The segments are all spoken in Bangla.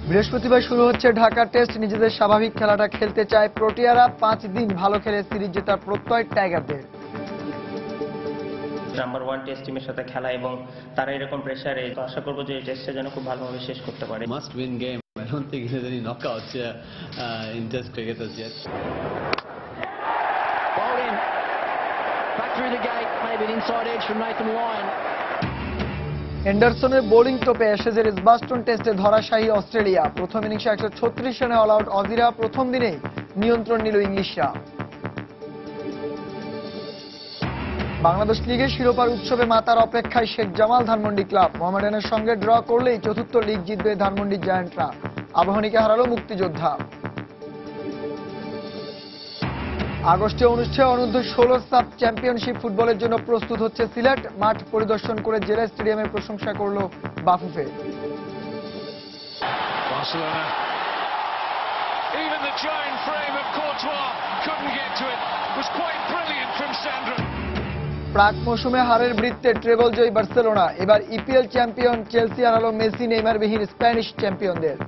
বৃহস্পতিবার শুরু হচ্ছে ঢাকা টেস্ট। নিজেদের স্বাভাবিক খেলাটা খেলতে চায় প্রোটিয়ারা। 5 দিন ভালো খেলে সিরিজ জেতার প্রত্যয় টাইগারদের। নাম্বার 1 টেস্ট টিমের সাথে খেলা এবং তারা এরকম প্রেসারে, তো আশা করব যে এই টেস্টটা যেন খুব ভালোভাবে শেষ করতে পারে। Must win game. I don't think there's any knockouts in Test cricket as yet. Bowled in. Back through the gate. Maybe an inside edge from Nathan Lyon. এন্ডারসনের বোলিং টোপে অ্যাশেজের এজবাস্টন টেস্টে ধরাশায়ী অস্ট্রেলিয়া। প্রথম ইনিংসে 136 রানে অল আউট অজিরা। প্রথম দিনেই নিয়ন্ত্রণ নিল ইংলিশরা। বাংলাদেশ লিগের শিরোপার উৎসবে মাতার অপেক্ষায় শেখ জামাল ধানমন্ডি ক্লাব। মোহামেডানের সঙ্গে ড্র করলেই চতুর্থ লিগ জিতবে ধানমন্ডি জায়ান্টরা। আবাহনীকে হারালো মুক্তিযোদ্ধা। আগস্টে অনুষ্ঠেয় অনূর্ধ্ব 16 সাব চ্যাম্পিয়নশিপ ফুটবলের জন্য প্রস্তুত হচ্ছে সিলেট। মাঠ পরিদর্শন করে জেলা স্টেডিয়ামের প্রশংসা করল বাফুফে। প্রাক মৌসুমে হারের বৃত্তে ট্রেবল জয়ী বার্সেলোনা। এবার ইপিএল চ্যাম্পিয়ন চেলসি হারালো মেসি নেইমারবিহীন স্প্যানিশ চ্যাম্পিয়নদের।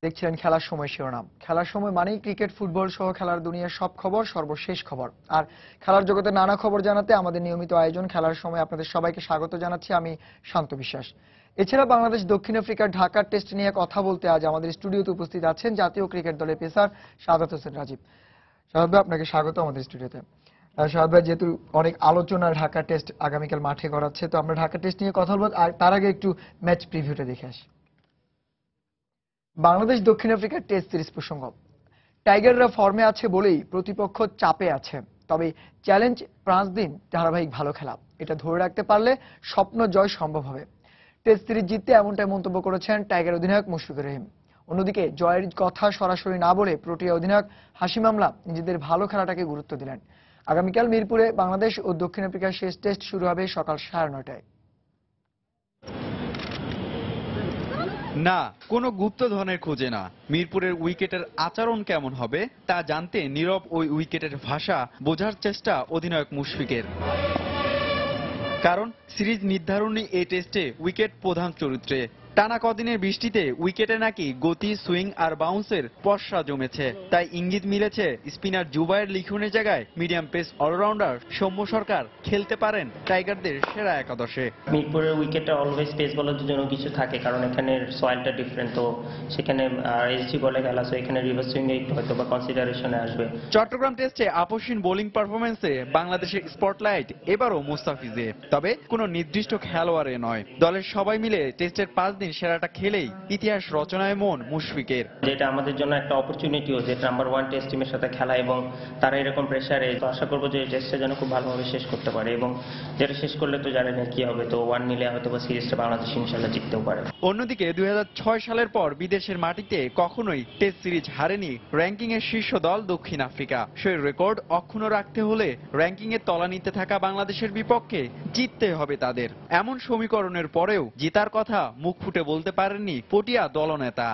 দেখছিলেন খেলার সময় শিরোনাম। খেলার সময় মানেই ক্রিকেট, ফুটবল সহ খেলার দুনিয়ার সব খবর, সর্বশেষ খবর। আর খেলার জগতে নানা খবর জানাতে আমাদের নিয়মিত আয়োজন খেলার সময় আপনাদের সবাইকে স্বাগত জানাচ্ছি আমি শান্ত বিশ্বাস। এছাড়া বাংলাদেশ দক্ষিণ আফ্রিকার ঢাকা টেস্ট নিয়ে কথা বলতে আজ আমাদের স্টুডিওতে উপস্থিত আছেন জাতীয় ক্রিকেট দলের পেসার শাহাদাত হোসেন রাজীব। শাহাদ ভাই, আপনাকে স্বাগত আমাদের স্টুডিওতে। শাহাদ ভাই, যেহেতু অনেক আলোচনা ঢাকা টেস্ট আগামীকাল মাঠে গড়াচ্ছে, তো আমরা ঢাকা টেস্ট নিয়ে কথা বলবো। আর তার আগে একটু ম্যাচ প্রিভিউটা দেখে আসি। বাংলাদেশ দক্ষিণ আফ্রিকার টেস্ট সিরিজ প্রসঙ্গ। টাইগাররা ফর্মে আছে বলেই প্রতিপক্ষ চাপে আছে। তবে চ্যালেঞ্জ 5 দিন ধারাবাহিক ভালো খেলা, এটা ধরে রাখতে পারলে স্বপ্ন জয় সম্ভব হবে। টেস্ট সিরিজ জিততে এমনটাই মন্তব্য করেছেন টাইগার অধিনায়ক মুশফিকুর রহিম। অন্যদিকে জয়ের কথা সরাসরি না বলে প্রোটিয়া অধিনায়ক হাশিম আমলা নিজেদের ভালো খেলাটাকে গুরুত্ব দিলেন। আগামীকাল মিরপুরে বাংলাদেশ ও দক্ষিণ আফ্রিকার শেষ টেস্ট শুরু হবে সকাল 9:30টায়। না, কোনো গুপ্তধনের খোঁজে না। মিরপুরের উইকেটের আচরণ কেমন হবে তা জানতে নীরব ওই উইকেটের ভাষা বোঝার চেষ্টা অধিনায়ক মুশফিকের। কারণ সিরিজ নির্ধারণী এই টেস্টে উইকেট প্রধান চরিত্রে। টানা কদিনের বৃষ্টিতে উইকেটে নাকি গতি, সুইং আর বাউন্সের পসরা জমেছে। তাই ইঙ্গিত মিলেছে স্পিনার জুবায়ের লিখনের জায়গায় মিডিয়াম পেস অলরাউন্ডার সৌম্য সরকার খেলতে পারেন টাইগারদের সেরা একাদশে। মিরপুরের উইকেটে অলওয়েজ পেস বলার জন্য কিছু থাকে, কারণ এখানে সয়েলটা ডিফারেন্ট, তো সেখানে এসজি বলে খেলা, সো এখানে রিভার্স সুইং একটু হয়তো বা কনসিডারেশনে আসবে। চট্টগ্রাম টেস্টে আপসহীন বোলিং পারফরমেন্সে বাংলাদেশের স্পটলাইট এবারও মুস্তাফিজে। তবে কোনো নির্দিষ্ট খেলোয়াড়ে নয়, দলের সবাই মিলে টেস্টের 5 দিন সেরাটা খেলেই ইতিহাস রচনায় মন মুশফিকের। যেটা আমাদের জন্য একটা অপরচুনিটিও, যে নাম্বার 1 টেস্ট টিমের সাথে খেলা এবং তারা এরকম প্রেসারে, তো আশা করবো যে এই টেস্টটা যেন খুব ভালোভাবে শেষ করতে পারে এবং যেটা শেষ করলে তো জানেন কি হবে, তো 1 নিলে হয়তো বা সিরিজটা বাংলাদেশ ইনশাল্লাহ জিততেও পারে। অন্যদিকে 2006 সালের পর বিদেশের মাটিতে কখনোই টেস্ট সিরিজ হারেনি র্যাঙ্কিং এর শীর্ষ দল দক্ষিণ আফ্রিকা। সেই রেকর্ড অক্ষুণ্ণ রাখতে হলে র্যাঙ্কিং এর তলানিতে থাকা বাংলাদেশের বিপক্ষে জিততে হবে তাদের। এমন সমীকরণের পরেও জেতার কথা মুখ ফুটে বলতে পারেননি পটিয়া দলনেতা।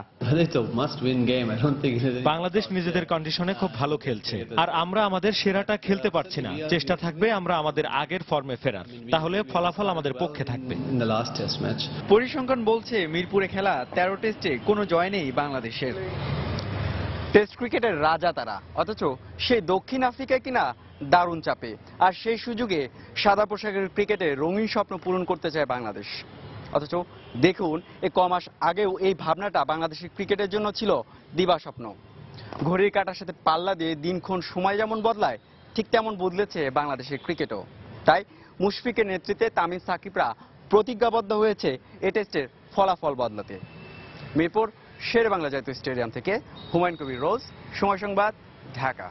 বাংলাদেশ নিজেদের কন্ডিশনে খুব ভালো খেলছে, আর আমরা আমাদের সেরাটা খেলতে পারছি না। চেষ্টা থাকবে আমরা আমাদের আগের ফর্মে ফেরার, তাহলে ফলাফল আমাদের পক্ষে থাকবে। পরিসংখ্যান বলছে মিরপুরে খেলা 13 টেস্টে কোনো জয় নেই বাংলাদেশের। টেস্ট ক্রিকেটের রাজা তারা, অথচ সেই দক্ষিণ আফ্রিকায় কিনা দারুণ চাপে। আর সেই সুযোগে সাদা পোশাকের ক্রিকেটে রঙিন স্বপ্ন পূরণ করতে চায় বাংলাদেশ। অথচ দেখুন, এই কমাস আগেও এই ভাবনাটা বাংলাদেশের ক্রিকেটের জন্য ছিল দিবা স্বপ্ন। ঘড়ির কাঁটার সাথে পাল্লা দিয়ে দিনক্ষণ সময় যেমন বদলায়, ঠিক তেমন বদলেছে বাংলাদেশের ক্রিকেটও। তাই মুশফিকের নেতৃত্বে তামিম সাকিবরা প্রতিজ্ঞাবদ্ধ হয়েছে এ টেস্টের ফলাফল বদলাতে। মিরপুর শের বাংলা জাতীয় স্টেডিয়াম থেকে হুমায়ুন কবির রোজ, সময় সংবাদ, ঢাকা।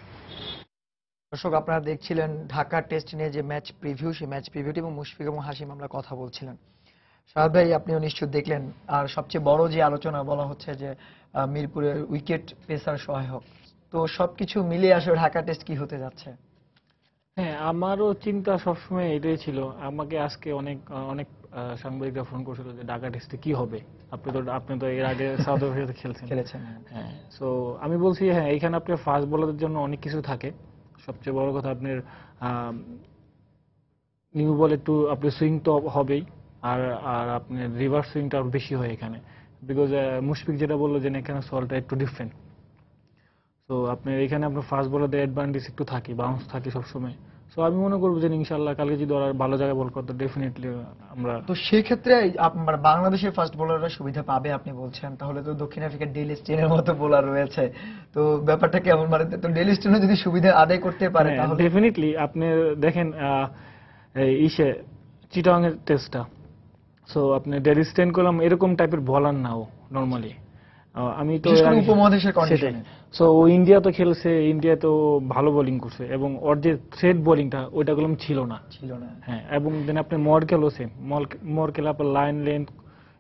দর্শক, আপনারা দেখছিলেন ঢাকা টেস্ট নিয়ে যে ম্যাচ প্রিভিউ, সেই ম্যাচ প্রিভিউটি এবং মুশফিক এবং হাশিম আমরা কথা বলছিলেন। শাহাদ ভাই, আপনিও নিশ্চয় দেখলেন। আর সবচেয়ে বড় যে আলোচনা বলা হচ্ছে যে মিরপুরের উইকেট পেসার সহায়ক, তো সবকিছু মিলিয়ে আসলে ঢাকা টেস্ট কি হতে যাচ্ছে? হ্যাঁ, আমারও চিন্তা সবসময় এটাই ছিল। আমাকে আজকে অনেক অনেক সাংবাদিকরা ফোন করছিল যে ঢাকা টেস্টে কি হবে। আপনি তো এর আগে সাউথ আফ্রিকাতে খেলেছেন। হ্যাঁ, সো আমি বলছি হ্যাঁ, এখানে আপনার ফাস্ট বোলারদের জন্য অনেক কিছু থাকে। সবচেয়ে বড় কথা আপনার নিউ বল একটু আপনার সুইং তো হবেই, আর আর আপনার রিভার্স সুইংটা আরো বেশি হয় এখানে, বিকজ মুশফিক যেটা বললো যে এখানে সলটা একটু ডিফারেন্ট। তো আপনার এখানে আপনার ফাস্ট বোলারদের অ্যাডভান্টেজ একটু থাকে, বাউন্স থাকে সবসময়। সো আমি মনে করবো যে ইনশাল্লাহ কালকে যদি ওরা ভালো জায়গায় বল করতো ডেফিনেটলি আমরা। তো সেই ক্ষেত্রে আপনার বাংলাদেশের ফাস্ট বোলাররা সুবিধা পাবে আপনি বলছেন, তাহলে তো দক্ষিণ আফ্রিকার ডেল স্টেনের মতো বোলার রয়েছে, তো ব্যাপারটা কেমন? মানে তো ডেল স্টেনও যদি সুবিধা আদায় করতে পারে তাহলে ডেফিনেটলি আপনি দেখেন ইসে চিটাং এর টেস্টটা, সো আপনি ডেল স্টেন করলাম এরকম টাইপের বলার নাও নরমালি। আমি তো বিশেষ করে উপমহাদেশের কন্ডিশনে। সো ও ইন্ডিয়া তো খেলছে, ইন্ডিয়া তো ভালো বোলিং করছে, এবং ওর যে থ্রেড বোলিংটা ওইটা গুলো ছিল না। হ্যাঁ, এবং দেন আপনি মর্কেলও সেম, মর্কেল আপনার লাইন লেন্থ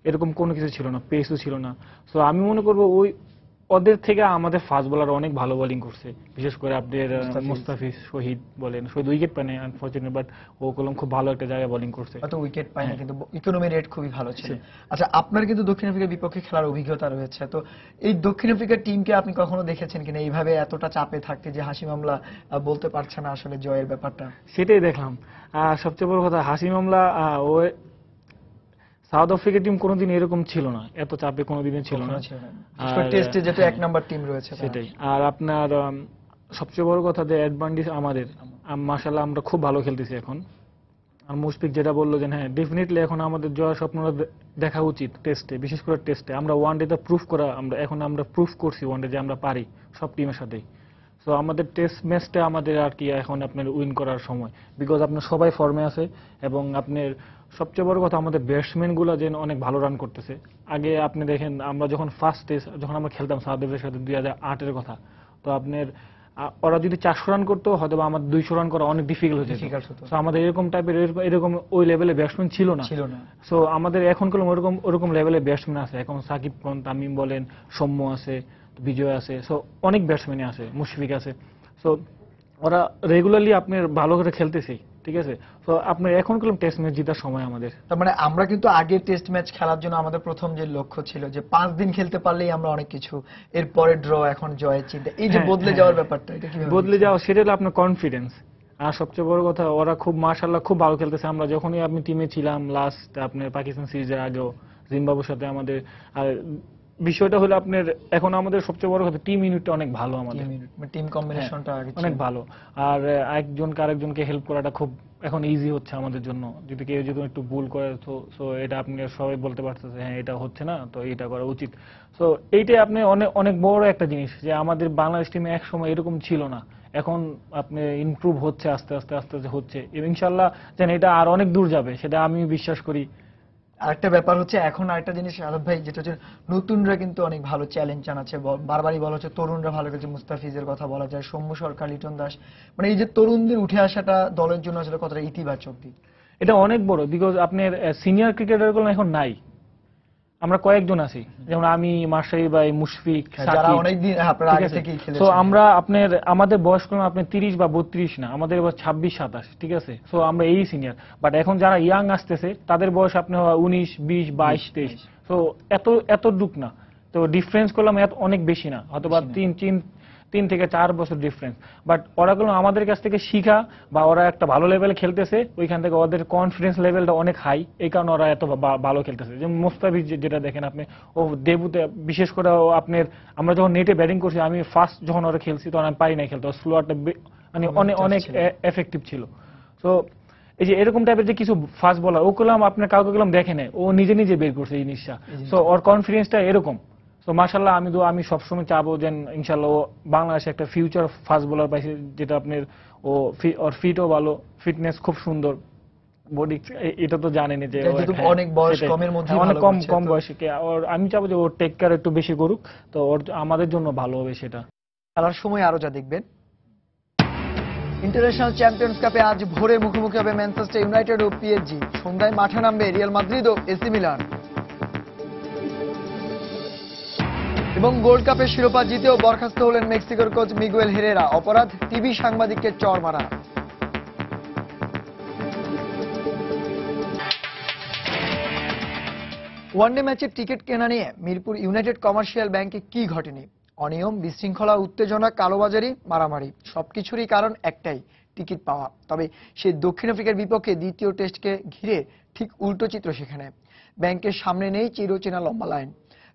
এরকম কোনো কিছু ছিল না, পেসও ছিল না। সো আমি মনে করবো ওদের থেকে আমাদের ফাস্ট বোলার অনেক ভালো বোলিং করছে, বিশেষ করে আপনার মুস্তাফিজ শহীদ বলেন। শহীদ উইকেট পায়নি আনফরচুনেট, বাট ও কলম খুব ভালো একটা জায়গায় বোলিং করছে। হয়তো উইকেট পায়নি কিন্তু ইকোনমি রেট খুবই ভালো ছিল। আচ্ছা, আপনার কিন্তু দক্ষিণ আফ্রিকার বিপক্ষে খেলার অভিজ্ঞতা রয়েছে, তো এই দক্ষিণ আফ্রিকার টিমকে আপনি কখনো দেখেছেন কিনা এইভাবে এতটা চাপে থাকতে, যে হাসিম আমলা বলতে পারছে না আসলে জয়ের ব্যাপারটা? সেটাই দেখলাম। সবচেয়ে বড় কথা হাসিম আমলা ও সাউথ আফ্রিকার টিম কোনোদিন এরকম ছিল না, এত চাপে কোনোদিনই ছিল না। টেস্টে যেটা এক নাম্বার টিম রয়েছে সেটাই। আর আপনার সবচেয়ে বড় কথা যে অ্যাডভান্টেজ আমাদের, মাশাআল্লাহ আমরা খুব ভালো খেলতেছি এখন। আর মুশফিক যেটা বললো যে হ্যাঁ ডেফিনেটলি এখন আমাদের জয়ের স্বপ্নটা দেখা উচিত টেস্টে, বিশেষ করে টেস্টে। আমরা ওয়ান ডেতে প্রুফ করা, আমরা প্রুফ করছি ওয়ান ডে যে আমরা পারি সব টিমের সাথেই। সো আমাদের টেস্ট ম্যাচটা আমাদের আর কি এখন আপনার উইন করার সময়, বিকজ আপনার সবাই ফর্মে আছে, এবং আপনার সবচেয়ে বড় কথা আমাদের ব্যাটসম্যান গুলা যেন অনেক ভালো রান করতেছে। আগে আপনি দেখেন আমরা যখন ফার্স্ট টেস্ট যখন আমরা খেলতাম সাউথ আফ্রিকার সাথে 2008-এর কথা, তো আপনার ওরা যদি 400 রান করতো হয়তো বা আমাদের 200 রান করা অনেক ডিফিকাল্ট হতো। সো আমাদের এরকম টাইপের এরকম ওই লেভেলে ব্যাটসম্যান ছিল না। সো আমাদের এখন ওরকম লেভেলে ব্যাটসম্যান আছে। এখন সাকিব খান, তামিম বলেন, সৌম্য আছে, বিজয় আছে, সো অনেক ব্যাটসম্যানই আছে, মুশফিক আছে। সো ওরা রেগুলারলি আপনার ভালো করে খেলতেছে, ঠিক আছে। তো আপনার এখন টেস্ট ম্যাচ জেতার সময় আমাদের। তার মানে আমরা কিন্তু আগে টেস্ট ম্যাচ খেলার জন্য আমাদের প্রথম যে লক্ষ্য ছিল যে 5 দিন খেলতে পারলেই আমরা অনেক কিছু, এরপরে ড্র, এখন জয়ের চিন্তা, এই যে বদলে যাওয়ার ব্যাপারটা, এটা কি বদলে যাওয়া? সেটা হলো আপনার কনফিডেন্স। আর সবচেয়ে বড় কথা ওরা খুব মাশাআল্লাহ খুব ভালো খেলতেছে। আমরা যখনই আপনি টিমে ছিলাম লাস্ট আপনার পাকিস্তান সিরিজের আগেও জিম্বাবুয়ের সাথে আমাদের, আর বিষয়টা হলো আপনার এখন আমাদের সবচেয়ে বড় কথা টিম ইউনিটটা অনেক ভালো, আমাদের টিম কম্বিনেশনটা অনেক ভালো। আর একজনকে আরেকজনকে হেল্প করাটা খুব এখন ইজি হচ্ছে আমাদের জন্য। যদি কেউ যদি একটু ভুল করে তো সো এটা আপনি সবাই বলতে পারতেছে হ্যাঁ এটা হচ্ছে না, তো এটা করা উচিত। সো এইটাই আপনি অনেক অনেক বড় একটা জিনিস যে আমাদের বাংলাদেশ টিমে এক সময় এরকম ছিল না, এখন আপনি ইমপ্রুভ হচ্ছে আস্তে আস্তে আস্তে আস্তে হচ্ছে, এবং ইনশাআল্লাহ যেন এটা আর অনেক দূর যাবে, সেটা আমি বিশ্বাস করি। আরেকটা ব্যাপার হচ্ছে এখন আরেকটা জিনিস আরব ভাই, যেটা হচ্ছে নতুনরা কিন্তু অনেক ভালো চ্যালেঞ্জ জানাচ্ছে, বারবারই বলা হচ্ছে তরুণরা ভালো খেলছে, মুস্তাফিজের কথা বলা যায়, সৌম্য সরকার, লিটন দাস, মানে এই যে তরুণদের উঠে আসাটা দলের জন্য আসলে কতটা ইতিবাচক দিক? এটা অনেক বড়, বিকজ আপনার সিনিয়র ক্রিকেটারগুলো এখন নাই, আমরা কয়েকজন আছি, যেমন আমি, মাশরাফি ভাই, মুশফিক, যারা অনেকদিন আপনারা আগে থেকেই খেলেছেন। সো আমরা আপনার আমাদের বয়স কোনো আপনি 30 বা 32 না, আমাদের বয়স 26-27, ঠিক আছে। সো আমরা এই সিনিয়র, বাট এখন যারা ইয়াং আসতেছে তাদের বয়স আপনি 19, 20, 22, 23। সো এত ডুক না, তো ডিফারেন্স করলাম অনেক বেশি না, হয়তো বা 3 থেকে 4 বছর ডিফারেন্স। বাট ওরা গুলো আমাদের কাছ থেকে শিখা, বা ওরা একটা ভালো লেভেলে খেলতেছে, ওইখান থেকে ওদের কনফিডেন্স লেভেলটা অনেক হাই, এই কারণে ওরা এত ভালো খেলতেছে। যেমন মুস্তাফিজ যেটা দেখেন আপনি, ও ডেবুতে বিশেষ করে আপনার আমরা যখন নেটে ব্যাটিং করছি, আমি ফার্স্ট যখন ওরা খেলছি তখন আমি পারি না খেলতে, স্লোয়ারটা মানে অনেক এফেক্টিভ ছিল। তো এই যে এরকম টাইপের যে কিছু ফাস্ট বলার ওগুলো আপনার কাউকে গেলাম দেখে নেই, ও নিজে নিজে বের করছে এই জিনিসটা। সো ওর কনফিডেন্সটা এরকম। তো মাশাআল্লাহ আমি সবসময় চাবো যে ইনশাআল্লাহ ও বাংলাদেশে একটা ফিউচার ফাস্ট বোলার পাইছে, যেটা আপনার ওর ফিটও ভালো, ফিটনেস খুব সুন্দর, বডি এটা তো জানেনই যে অনেক বয়স কমের মধ্যে অনেক কম বয়সে, আর আমি চাবো যে ওর টেক কেয়ার একটু বেশি করুক, তো ওর আমাদের জন্য ভালো হবে সেটা। খেলার সময় আরো যা দেখবেন, ইন্টারন্যাশনাল চ্যাম্পিয়ন্স কাপে আজ ভোরে মুখোমুখি হবে ম্যানচেস্টার ইউনাইটেড ও পিএসজি, সন্ধ্যায় মাঠে নামবে রিয়াল মাদ্রিদ ও এসি মিলান। এবং গোল্ড কাপের শিরোপা জিতেও বরখাস্ত হলেন মেক্সিকোর কোচ মিগুয়েল হেরেরা, অপরাধ টিভি সাংবাদিককে চড় মারা। ওয়ানডে ম্যাচের টিকিট কেনা নিয়ে মিরপুর ইউনাইটেড কমার্শিয়াল ব্যাংকে কি ঘটেনি? অনিয়ম, বিশৃঙ্খলা, উত্তেজনা, কালোবাজারি, মারামারি, সবকিছুরই কারণ একটাই, টিকিট পাওয়া। তবে সেই দক্ষিণ আফ্রিকার বিপক্ষে দ্বিতীয় টেস্টকে ঘিরে ঠিক উল্টো চিত্র সেখানে। ব্যাংকের সামনে নেই চিরচেনা লম্বা লাইন,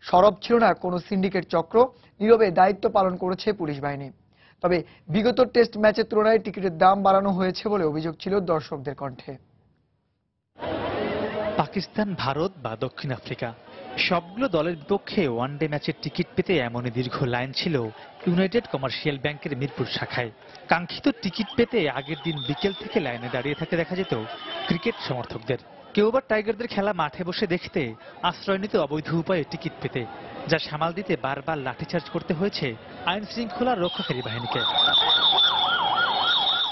সরব ছিল না কোনো সিন্ডিকেট চক্র, নীরবে দায়িত্ব পালন করেছে পুলিশ বাহিনী। তবে বিগত টেস্ট ম্যাচের তুলনায় টিকিটের দাম বাড়ানো হয়েছে বলে অভিযোগ ছিল দর্শকদের কণ্ঠে। পাকিস্তান, ভারত বা দক্ষিণ আফ্রিকা সবগুলো দলের বিপক্ষে ওয়ানডে ম্যাচের টিকিট পেতে এমনই দীর্ঘ লাইন ছিল ইউনাইটেড কমার্শিয়াল ব্যাংকের মিরপুর শাখায়। কাঙ্ক্ষিত টিকিট পেতে আগের দিন বিকেল থেকে লাইনে দাঁড়িয়ে থাকতে দেখা যেত ক্রিকেট সমর্থকদের। কেউ বা টাইগারদের খেলা মাঠে বসে দেখতে, আশ্রয় নিতে অবৈধ উপায়ে টিকিট পেতে, যা সামাল দিতে বারবার লাঠিচার্জ করতে হয়েছে আইন শৃঙ্খলা রক্ষাকারী বাহিনীকে।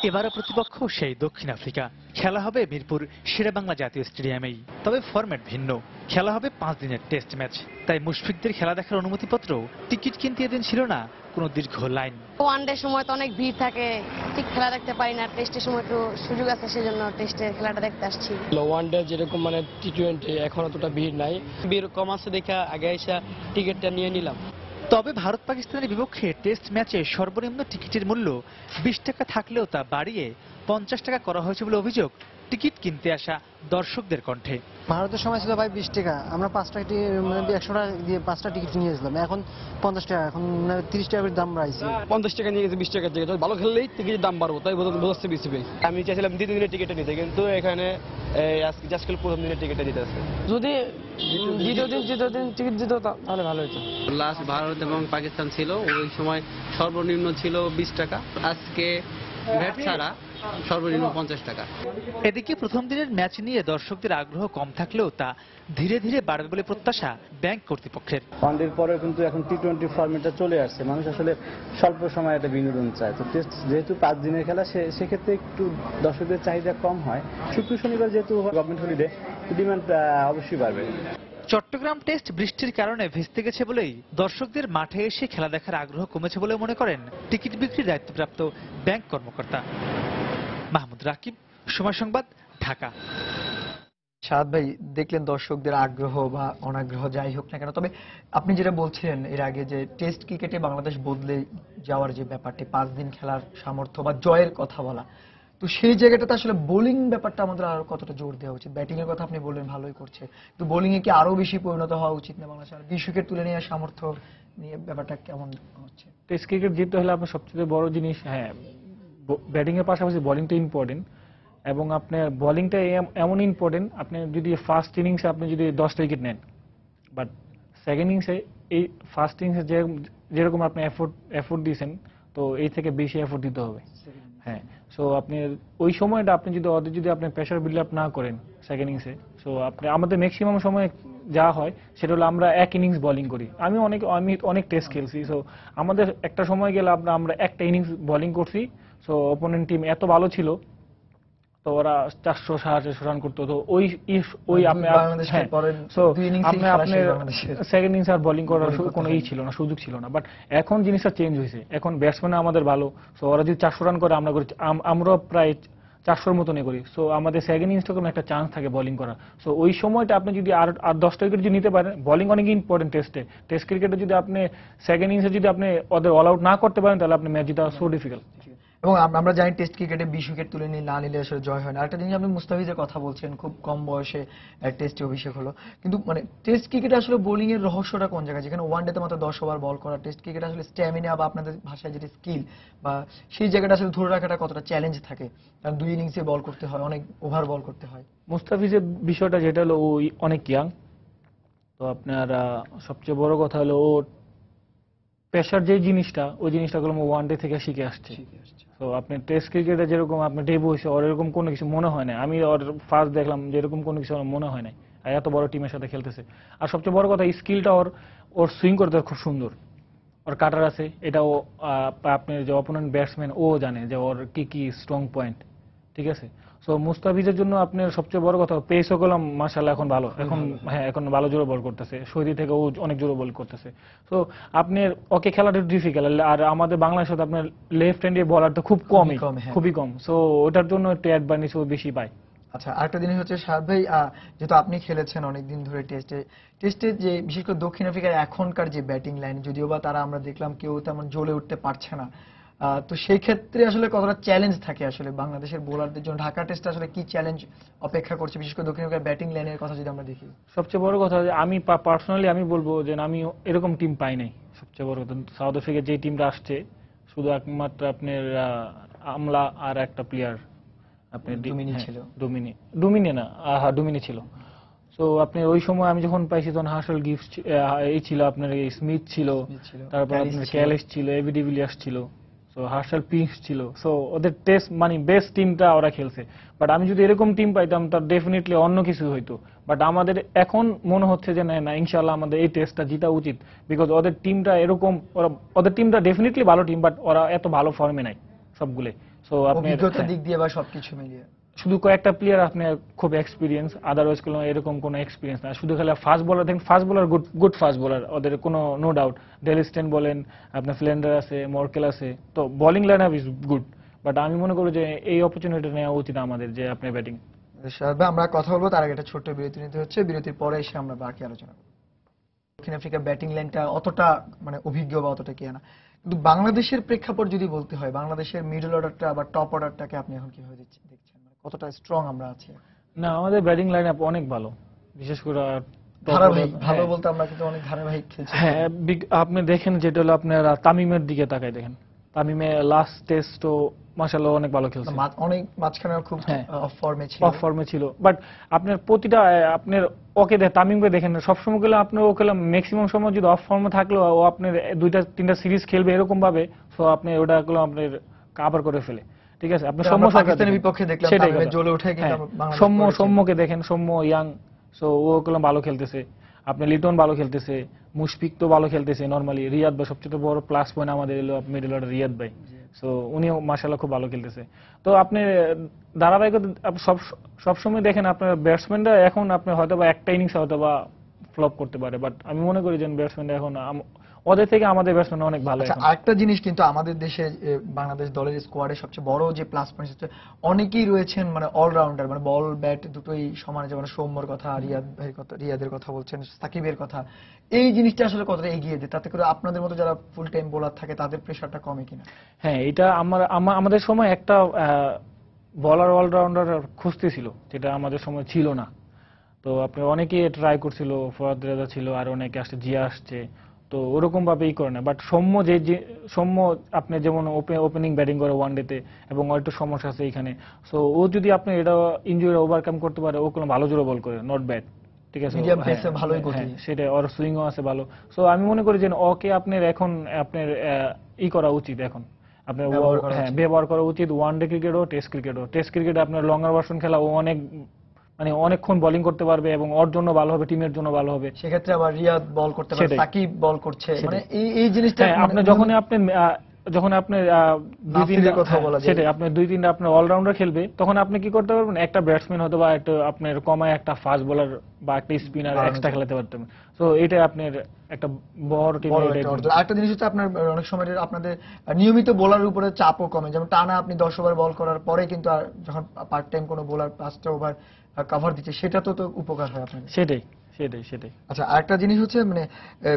এবারও প্রতিপক্ষ সেই দক্ষিণ আফ্রিকা। খেলা হবে মিরপুর শেরেবাংলা জাতীয় স্টেডিয়ামেই, তবে ফরম্যাট ভিন্ন। খেলা হবে 5 দিনের টেস্ট ম্যাচ, তাই মুশফিকদের খেলা দেখার অনুমতিপত্র, টিকিট কিনতে এদিন ছিল না কোনো দীর্ঘ লাইন। ওয়ানডের সময় তো অনেক ভিড় থাকে, ঠিক খেলা দেখতে পারি না। টেস্টের সময় একটু সুযোগ আছে, সেজন্য টেস্টের খেলাটা দেখতে আসছি। ওয়ানডে যেরকম T20 এখন অতটা ভিড় নাই, ভিড় কম আছে দেখে আগে এসে টিকিটটা নিয়ে নিলাম। তবে ভারত পাকিস্তানের বিপক্ষে টেস্ট ম্যাচে সর্বনিম্ন টিকিটের মূল্য 20 টাকা থাকলেও তা বাড়িয়ে 50 টাকা করা হয়েছে বলে অভিযোগ টিকিট কিনতে আসা দর্শকদের কণ্ঠে। ভারতের সময় ছিল ভাই 20 টাকা, আমরা 100 টাকা দিয়ে 5টা টিকিট নিয়েছিলাম, এখন 50 টাকা, এখন 30 টাকা দাম বাড়াইছে। 50 টাকা নিয়ে গেছে 20 টাকার জায়গায়, ভালো খেললেই টিকিটের দাম বাড়বো, তাই বোঝাচ্ছে বিসিবি। আমি চাইছিলাম দ্বিতীয় দিনের টিকিটটা নিতে, কিন্তু এখানে আজকে জাস্ট প্রথম দিনের টিকিটটা দিতে আছে। যদি দ্বিতীয় দিন টিকিট দিত তাহলে ভালো হতো। লাস্ট ভারত এবং পাকিস্তান ছিল, ওই সময় সর্বনিম্ন ছিল 20 টাকা, আজকে ভ্যাট ছাড়া সর্বনিম্ন 50 টাকা। এদিকে প্রথম দিনের ম্যাচ নিয়ে দর্শকদের আগ্রহ কম থাকলেও তা ধীরে ধীরে বাড়বে বলে প্রত্যাশা ব্যাংক কর্তৃপক্ষের। ওয়ানডের পরেও কিন্তু এখন T20 ফরম্যাটটা চলে আসছে, মানুষ আসলে স্বল্প সময়ে একটা বিনোদন চায়। তো টেস্ট যেহেতু 5 দিনের খেলা, সেক্ষেত্রে একটু দর্শকদের চাহিদা কম হয়। শুক্র শনিবার যেহেতু গভর্নমেন্ট হলিডে, ডিমান্ড অবশ্যই বাড়বে। চট্টগ্রাম টেস্ট বৃষ্টির কারণে ভেস্তে গেছে বলেই দর্শকদের মাঠে এসে খেলা দেখার আগ্রহ কমেছে বলে মনে করেন টিকিট বিক্রির দায়িত্বপ্রাপ্ত ব্যাংক কর্মকর্তা। মাহমুদ রাকিব, সময় সংবাদ, ঢাকা। সাদ ভাই, দেখলেন দর্শকদের আগ্রহ বা অনাগ্রহ যাই হোক না কেন, তবে আপনি যেটা বলছিলেন এর আগে যে টেস্ট ক্রিকেটে বাংলাদেশ বদলে যাওয়ার যে ব্যাপারটি, 5 দিন খেলার সামর্থ্য বা জয়ের কথা বলা, তো সেই জায়গাটাতে আসলে বোলিং ব্যাপারটা আমাদের আরো কতটা জোর দেওয়া উচিত? ব্যাটিং এর কথা আপনি বললেন, ভালোই করছে, কিন্তু বোলিং এ কি আরো বেশি পরিণত হওয়া উচিত না বাংলাদেশ? আর 20 উইকেট তুলে নেওয়ার সামর্থ্য নিয়ে ব্যাপারটা কেমন হচ্ছে? টেস্ট ক্রিকেট জিততে হলে আপনার সবচেয়ে বড় জিনিস, হ্যাঁ, ব্যাটিং এর পাশাপাশি বোলিংটা ইম্পর্টেন্ট। এবং আপনার বোলিংটা এমন ইম্পর্টেন্ট, আপনি যদি ফার্স্ট ইনিংসে আপনি যদি 10টা উইকেট নেন, বাট সেকেন্ড ইনিংসে এই ফার্স্ট ইনিংসে যেরকম আপনি এফোর্ট দিয়েছেন, তো এই থেকে বেশি এফোর্ট দিতে হবে। হ্যাঁ, সো আপনি ওই সময়টা আপনি যদি আপনি প্রেশার বিল্ড আপ না করেন সেকেন্ড ইনিংসে, সো আপনি আমাদের ম্যাক্সিমাম সময় যা হয় সেটা হলো আমরা এক ইনিংস বোলিং করি। আমি অনেক টেস্ট খেলছি, সো আমাদের একটা সময় গেলে আমরা একটা ইনিংস বোলিং করছি, সো অপোনেন্ট টিম এত ভালো ছিল, তো ওরা 400-450 রান করতো। তো ওই আপনি সেকেন্ড ইনিংস আর বোলিং করার কোনো ছিল না, সুযোগ ছিল না। বাট এখন জিনিসটা চেঞ্জ হয়েছে, এখন ব্যাটসম্যান আমাদের ভালো, সো ওরা যদি 400 রান করে আমরা করি, আমরা প্রায় 400-র মতনই করি। সো আমাদের সেকেন্ড ইনিংসটা কোনো একটা চান্স থাকে বোলিং করার। সো ওই সময়টা আপনি যদি আর 10টা উইকেট যদি নিতে পারেন, বোলিং অনেক ইম্পর্টেন্ট টেস্ট ক্রিকেটে। যদি আপনি সেকেন্ড ইনিংসে যদি আপনি ওদের অল আউট না করতে পারেন, তাহলে আপনি ম্যাচ জিতা সো ডিফিকাল্ট। এবং আমরা জানি টেস্ট ক্রিকেটে 20 উইকেট তুলে না নিলে আসলে জয় হয় না। আরেকটা জিনিস, আপনি মুস্তাফিজের কথা বলছেন, খুব কম বয়সে টেস্টে অভিষেক হলো, কিন্তু টেস্ট ক্রিকেটে আসলে বোলিং এর রহস্যটা কোন জায়গায়? যেখানে ওয়ানডেতে মাত্র 10 ওভার বল করা, টেস্ট ক্রিকেটে আসলে স্ট্যামিনা বা আপনাদের ভাষায় যেটা স্কিল বা সেই জায়গাটা আসলে ধরে রাখাটা কতটা চ্যালেঞ্জ থাকে? কারণ 2 ইনিংসে বল করতে হয়, অনেক ওভার বল করতে হয়। মুস্তাফিজের বিষয়টা যেটা হলো, ও অনেক ইয়াং, তো আপনার সবচেয়ে বড় কথা হলো ও প্রেশার যে জিনিসটা, ওই জিনিসটা গুলো ওয়ানডে থেকে শিখে আসছে। তো আপনি টেস্ট ক্রিকেটে যেরকম আপনি ডেবু হয়েছে, ওর এরকম কোনো কিছু মনে হয় না। আমি ওর ফার্স্ট দেখলাম যে এরকম কোনো কিছু মনে হয় নাই, আর এত বড় টিমের সাথে খেলতেছে। আর সবচেয়ে বড় কথা, স্কিলটা ওর সুইং করতে খুব সুন্দর, ওর কাটার আছে, এটাও আপনি যে অপোনেন্ট ব্যাটসম্যান ও জানে যে ওর কি স্ট্রং পয়েন্ট, ঠিক আছে। সো মুস্তাফিজের জন্য আপনার সবচেয়ে বড় কথা, পেসও করলাম মাশাআল্লাহ এখন ভালো, এখন ভালো জোরে বল করতেছে, সৌদি থেকে ও অনেক জোরে বল করতেছে। সো আপনার ওকে খেলাটা ডিফিকাল্ট। আর আমাদের বাংলাদেশের সাথে আপনার লেফট হ্যান্ডে বলার তো খুবই কম, সো ওটার জন্য একটু অ্যাডভান্টেজ ও বেশি পায়। আচ্ছা, আরেকটা জিনিস হচ্ছে শাহাদ ভাই, যেহেতু আপনি খেলেছেন অনেকদিন ধরে টেস্টে যে বিশেষ করে দক্ষিণ আফ্রিকার এখনকার যে ব্যাটিং লাইন, যদিও বা তারা আমরা দেখলাম কেউ তেমন জ্বলে উঠতে পারছে না, তো সেই ক্ষেত্রে আসলে কতটা চ্যালেঞ্জ থাকে আসলে বাংলাদেশের বোলারদের জন্য? ঢাকা টেস্টে আসলে কি চ্যালেঞ্জ অপেক্ষা করছে, বিশেষ করে দক্ষিণ আফ্রিকার ব্যাটিং লাইনের কথা যদি আমরা দেখি? সবচেয়ে বড় কথা যে আমি পার্সোনালি আমি বলবো যে আমি এরকম টিম পাই নাই। সবচেয়ে বড় কথা, সাউথ আফ্রিকার যে টিমটা আসছে শুধু একমাত্র আপনার আমলা আর একটা প্লেয়ার আপনার ডুমিনি ছিল। সো আপনি ওই সময় আমি যখন পাইছি তখন হার্শাল গিফট এই ছিল, আপনার এই স্মিথ ছিল, তারপর আপনার ক্যালিস ছিল, এবি ডিভিলিয়ার্স ছিল, সো হার্শাল পিঙ্ক ছিল। সো ওদের টেস্ট মানে বেস্ট টিমটা ওরা খেলছে। বাট আমি যদি এরকম টিম পাইতাম তার ডেফিনেটলি অন্য কিছু হইতো। বাট আমাদের এখন মনে হচ্ছে যে না ইনশাআল্লাহ আমাদের এই টেস্টটা জিতা উচিত, বিকজ ওদের টিমটা এরকম, ওদের টিমটা ডেফিনেটলি ভালো টিম, বাট ওরা এত ভালো ফর্মে নাই সবগুলো। সো আপনি অভিজ্ঞতার দিক দিয়ে বা সবকিছু মিলিয়ে শুধু কয়েকটা প্লেয়ার আপনার খুব এক্সপিরিয়েন্স, আদারওয়াইজ কোনো এরকম কোনো এক্সপিরিয়েন্স না। শুধু খেলা ফাস্ট বোলার দেখেন, fast bowler good fast bowler, ওদের কোনো নো ডাউট। ডেলিস্টেন বলেন, আপনার ফ্লেন্ডার আছে, মর্কেল আছে, তো bowling line up is good. But আমি মনে করি যে এই অপরচুনিটি নেওয়া উচিত আমাদের, যে আপনার ব্যাটিং। আমরা কথা বলবো, তার আগে একটা ছোট্ট বিরতি নিতে হচ্ছে, বিরতির পরে এসে আমরা বাকি আলোচনা করবো। দক্ষিণ আফ্রিকার ব্যাটিং লাইনটা অতটা মানে অভিজ্ঞ বা অতটা কি না, কিন্তু বাংলাদেশের প্রেক্ষাপট যদি বলতে হয়, বাংলাদেশের মিডল অর্ডারটা বা টপ অর্ডারটাকে আপনি এখন কিভাবে দেখছেন, মানে কতটা স্ট্রং আমরা আছি? না, আমাদের ব্যাটিং লাইন আপ অনেক ভালো, বিশেষ করে ধারাবাহিক। ভালো বলতে আমরা কিন্তু অনেক ধারাবাহিক খেলছি। হ্যাঁ, আপনি দেখেন যেটা হলো আপনার তামিমের দিকে তাকাই দেখেন, তামিমে লাস্ট টেস্টও মাশাআল্লাহ অনেক ভালো খেলছে, অনেক মাঝখানে খুব অফ ফর্মে ছিল। বাট আপনার প্রতিটা আপনার ওকে তামিমকে দেখেন সবসময় গেলে আপনার ওকে ম্যাক্সিমাম সময় যদি অফ ফর্মে থাকলেও ও আপনার 2-3টা সিরিজ খেলবে এরকম ভাবে, সো আপনি ওটা গুলো আপনার কাভার করে ফেলে। ঠিক আছে, আপনি পাকিস্তানের বিপক্ষে দেখলাম তামিমে জ্বলে ওঠে, কিন্তু সৌম্যকে দেখেন, সৌম্য ইয়াং, সো ও গুলো ভালো খেলতেছে। আপনি লিটন ভালো খেলতেছে, মুশফিক তো ভালো খেলতেছে নরমালি। রিয়াদ ভাই সবচেয়ে বড় প্লাস পয়েন্ট আমাদের এলো মিডল অর্ডার রিয়াদ ভাই, সো উনিও মাশাআল্লাহ খুব ভালো খেলতেছে। তো আপনি ধারাবাহিকতা সবসময় দেখেন আপনার ব্যাটসম্যানরা এখন আপনি হয়তো বা একটা ইনিংস হয়তো বা ফ্লপ করতে পারে, বাট আমি মনে করি যে ব্যাটসম্যানরা এখন ওদের থেকে আমাদের ব্যাটসম্যান অনেক ভালো। আরেকটা জিনিস কিন্তু আমাদের দেশে বাংলাদেশ দলের স্কোয়াডে সবচেয়ে বড় যে প্লাস পয়েন্ট হচ্ছে অনেকেই রয়েছেন মানে অলরাউন্ডার, মানে বল ব্যাট দুটোই সমানে, যেমন সৌম্যর কথা, রিয়াদের কথা বলছেন, সাকিবের কথা। এই জিনিসটা আসলে কতটা এগিয়ে দেয়, তাতে করে আপনাদের মতো যারা ফুল টাইম বোলার থাকে তাদের প্রেশারটা কমে কিনা? হ্যাঁ, এটা আমাদের সময় একটা বলার অলরাউন্ডার খুঁজতেছিল, যেটা আমাদের সময় ছিল না। তো আপনি অনেকেই ট্রাই করছিল, ফরাদ রেজা ছিল, আর অনেকে আসছে, জিয়া আসছে, তো ওরকম ভাবেই করে না। বাট সৌম্য আপনি যেমন ওপেনিং ব্যাটিং করে ওয়ানডেতে, এবং ওর একটু সমস্যা আছে এখানে। সো ও যদি আপনি এটা ইনজুরি ওভারকাম করতে পারে, ও কোনো ভালো জোরে বল করে, নট ব্যাড। ঠিক আছে, মিডিয়াম পেসে ভালোই গতি, সেটা ওর সুইংও আছে ভালো। সো আমি মনে করি যে ওকে আপনার এখন আপনার করা উচিত, এখন আপনার ব্যবহার করা উচিত ওয়ানডে ক্রিকেটও টেস্ট ক্রিকেটও। টেস্ট ক্রিকেটে আপনার লঙ্গার ভার্সন খেলা, ও অনেকক্ষণ বোলিং করতে পারবে এবং ওর জন্য ভালো হবে, টিমের জন্য ভালো হবে। সেক্ষেত্রে আবার রিয়াদ বল করতে পারে, সাকিব বল করছে, মানে এই জিনিসটা আপনি যখন আপনি 2-3টা কথা বলা যায়, সেটাই আপনি 2-3টা আপনার অলরাউন্ডার খেলবে, তখন আপনি কি করতে পারবেন, একটা ব্যাটসম্যান হয়তো বা একটা আপনার কমায় একটা ফাস্ট বোলার বা একটা স্পিনার এক্সট্রা খেলাতে পারতেন। সো এটা আপনার একটা বড় টিম। আরেকটা জিনিস হচ্ছে আপনার অনেক সময় আপনাদের নিয়মিত বোলারের উপরে চাপও কমে, যেমন টানা আপনি 10 ওভার বল করার পরে কিন্তু যখন পার্ট টাইম কোনো বোলার 5টা ওভার কভার দিচ্ছে, সেটা তো উপকার হয় আপনাদের। সেটাই। আচ্ছা, আরেকটা জিনিস হচ্ছে মানে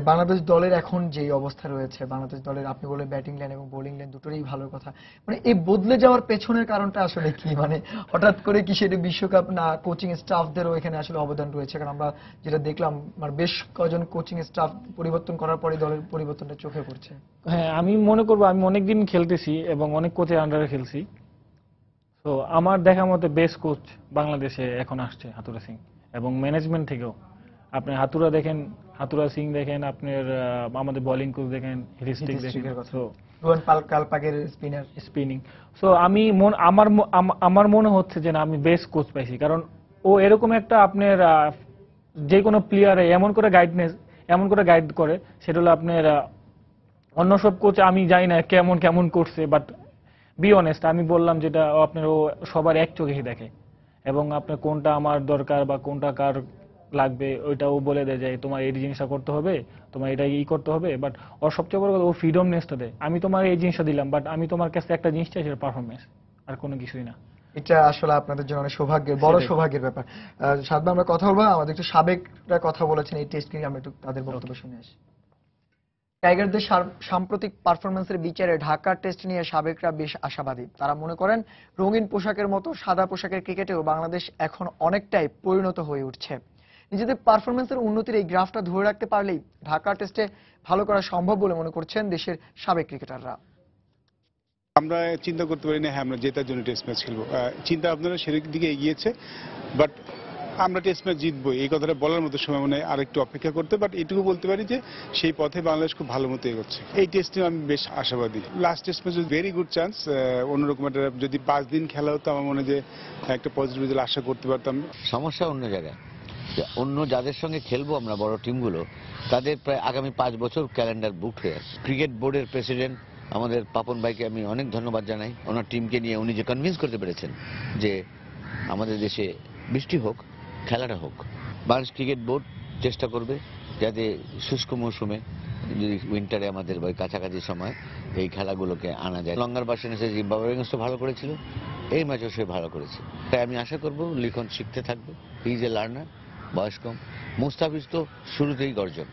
বাংলাদেশ দলের এখন যে অবস্থা রয়েছে, বাংলাদেশ দলের আপনি বলে ব্যাটিং লাইন এবং বোলিং লাইন দুটোরই ভালো কথা, মানে এই বদলে যাওয়ার পেছনের কারণটা আসলে কি? মানে হঠাৎ করে কি সেটা বিশ্বকাপ না, কোচিং স্টাফদেরও এখানে আসলে অবদান রয়েছে? কারণ আমরা যেটা দেখলাম মানে বেশ কয়েকজন কোচিং স্টাফ পরিবর্তন করার পরে দলের পরিবর্তনটা চোখে পড়ছে। হ্যাঁ, আমি মনে করবো আমি অনেকদিন খেলতেছি এবং অনেক কোচের আন্ডারে খেলছি। তো আমার দেখা মতে বেস্ট কোচ বাংলাদেশে এখন আসছে হাতুড়া সিং, এবং ম্যানেজমেন্ট থেকেও আপনি হাতুড়া দেখেন, হাতুড়া সিং দেখেন, আপনার আমাদের বোলিং কোচ দেখেন, হিরিস্টিক দেখেন, রোহন কালপাগের স্পিনিং। সো আমার মনে হচ্ছে যে না, আমি বেস্ট কোচ পাইছি, কারণ ও এরকম একটা আপনার যে কোনো প্লেয়ারে এমন করে গাইড করে, সেটা হলো আপনার অন্য সব কোচ আমি জানি না কেমন করছে, বাট বি অনেস্ট আমি বললাম যেটা আপনার ও সবার এক চোখেই দেখে, এবং আপনার কোনটা আমার দরকার বা কোনটা কার লাগবে ওইটাও বলে দেয় যে তোমার এই জিনিসটা করতে হবে, তোমার এটা করতে হবে। বাট ওর সবচেয়ে বড় কথা, ও ফ্রিডমনেসটা দেয়, আমি তোমার এই জিনিসটা দিলাম, বাট আমি তোমার কাছে একটা জিনিস চাই, সেটা পারফরমেন্স, আর কোনো কিছুই না। এটা আসলে আপনাদের জন্য অনেক বড় সৌভাগ্যের ব্যাপার। সাদ ভাই, আমরা কথা বলবো, আমাদের একটু সাবেকরা কথা বলেছেন এই টেস্ট নিয়ে, আমরা একটু তাদের বক্তব্য শুনে আসি। টাইগারদের সাম্প্রতিক পারফরমেন্সের বিচারে ঢাকার টেস্ট নিয়ে সাবেকরা বেশ আশাবাদী। তারা মনে করেন রঙিন পোশাকের মতো সাদা পোশাকের ক্রিকেটেও বাংলাদেশ এখন অনেকটাই পরিণত হয়ে উঠছে। নিজেদের পারফরমেন্সের উন্নতির এই গ্রাফটা ধরে রাখতে পারলেই ঢাকা টেস্টে ভালো করা সম্ভব বলে মনে করছেন দেশের সাবেক ক্রিকেটাররা। আমরা চিন্তা করতে পারি না হ্যাঁ আমরা জেতার জন্য টেস্ট ম্যাচ খেলবো, চিন্তা আপনারা সেদিক দিকে এগিয়েছে, বাট আমরা টেস্ট ম্যাচ জিতবো এই কথাটা বলার মতো সময় মনে হয় আর একটু অপেক্ষা করতে, বাট এটুকু বলতে পারি যে সেই পথে বাংলাদেশ খুব ভালো মতো এগোচ্ছে। এই টেস্টে আমি বেশ আশাবাদী। Last test match very good chance, অন্যরকম একটা যদি 5 দিন খেলা হতো আমার মনে হয় যে একটা পজিটিভ রেজাল্ট আশা করতে পারতাম। সমস্যা অন্য জায়গায়, অন্য যাদের সঙ্গে খেলবো আমরা বড় টিমগুলো, তাদের প্রায় আগামী 5 বছর ক্যালেন্ডার বুক হয়ে আছে। ক্রিকেট বোর্ডের প্রেসিডেন্ট আমাদের পাপন ভাইকে আমি অনেক ধন্যবাদ জানাই। ওনার টিমকে নিয়ে উনি যে কনভিন্স করতে পেরেছেন যে আমাদের দেশে বৃষ্টি হোক, খেলাটা হোক। বাংলাদেশ ক্রিকেট বোর্ড চেষ্টা করবে যাতে শুষ্ক মৌসুমে, যদি উইন্টারে আমাদের ওই কাছাকাছি সময় এই খেলাগুলোকে আনা যায়। লঙ্গার বাসন এসে জিম্বাবুয়ে এগেইনস্টও ভালো করেছিল, এই ম্যাচও সে ভালো করেছে। তাই আমি আশা করব লিখন শিখতে থাকবে, হি ইজ এ লার্নার, বয়স কম। মুস্তাফিজ তো শুরুতেই গর্জন,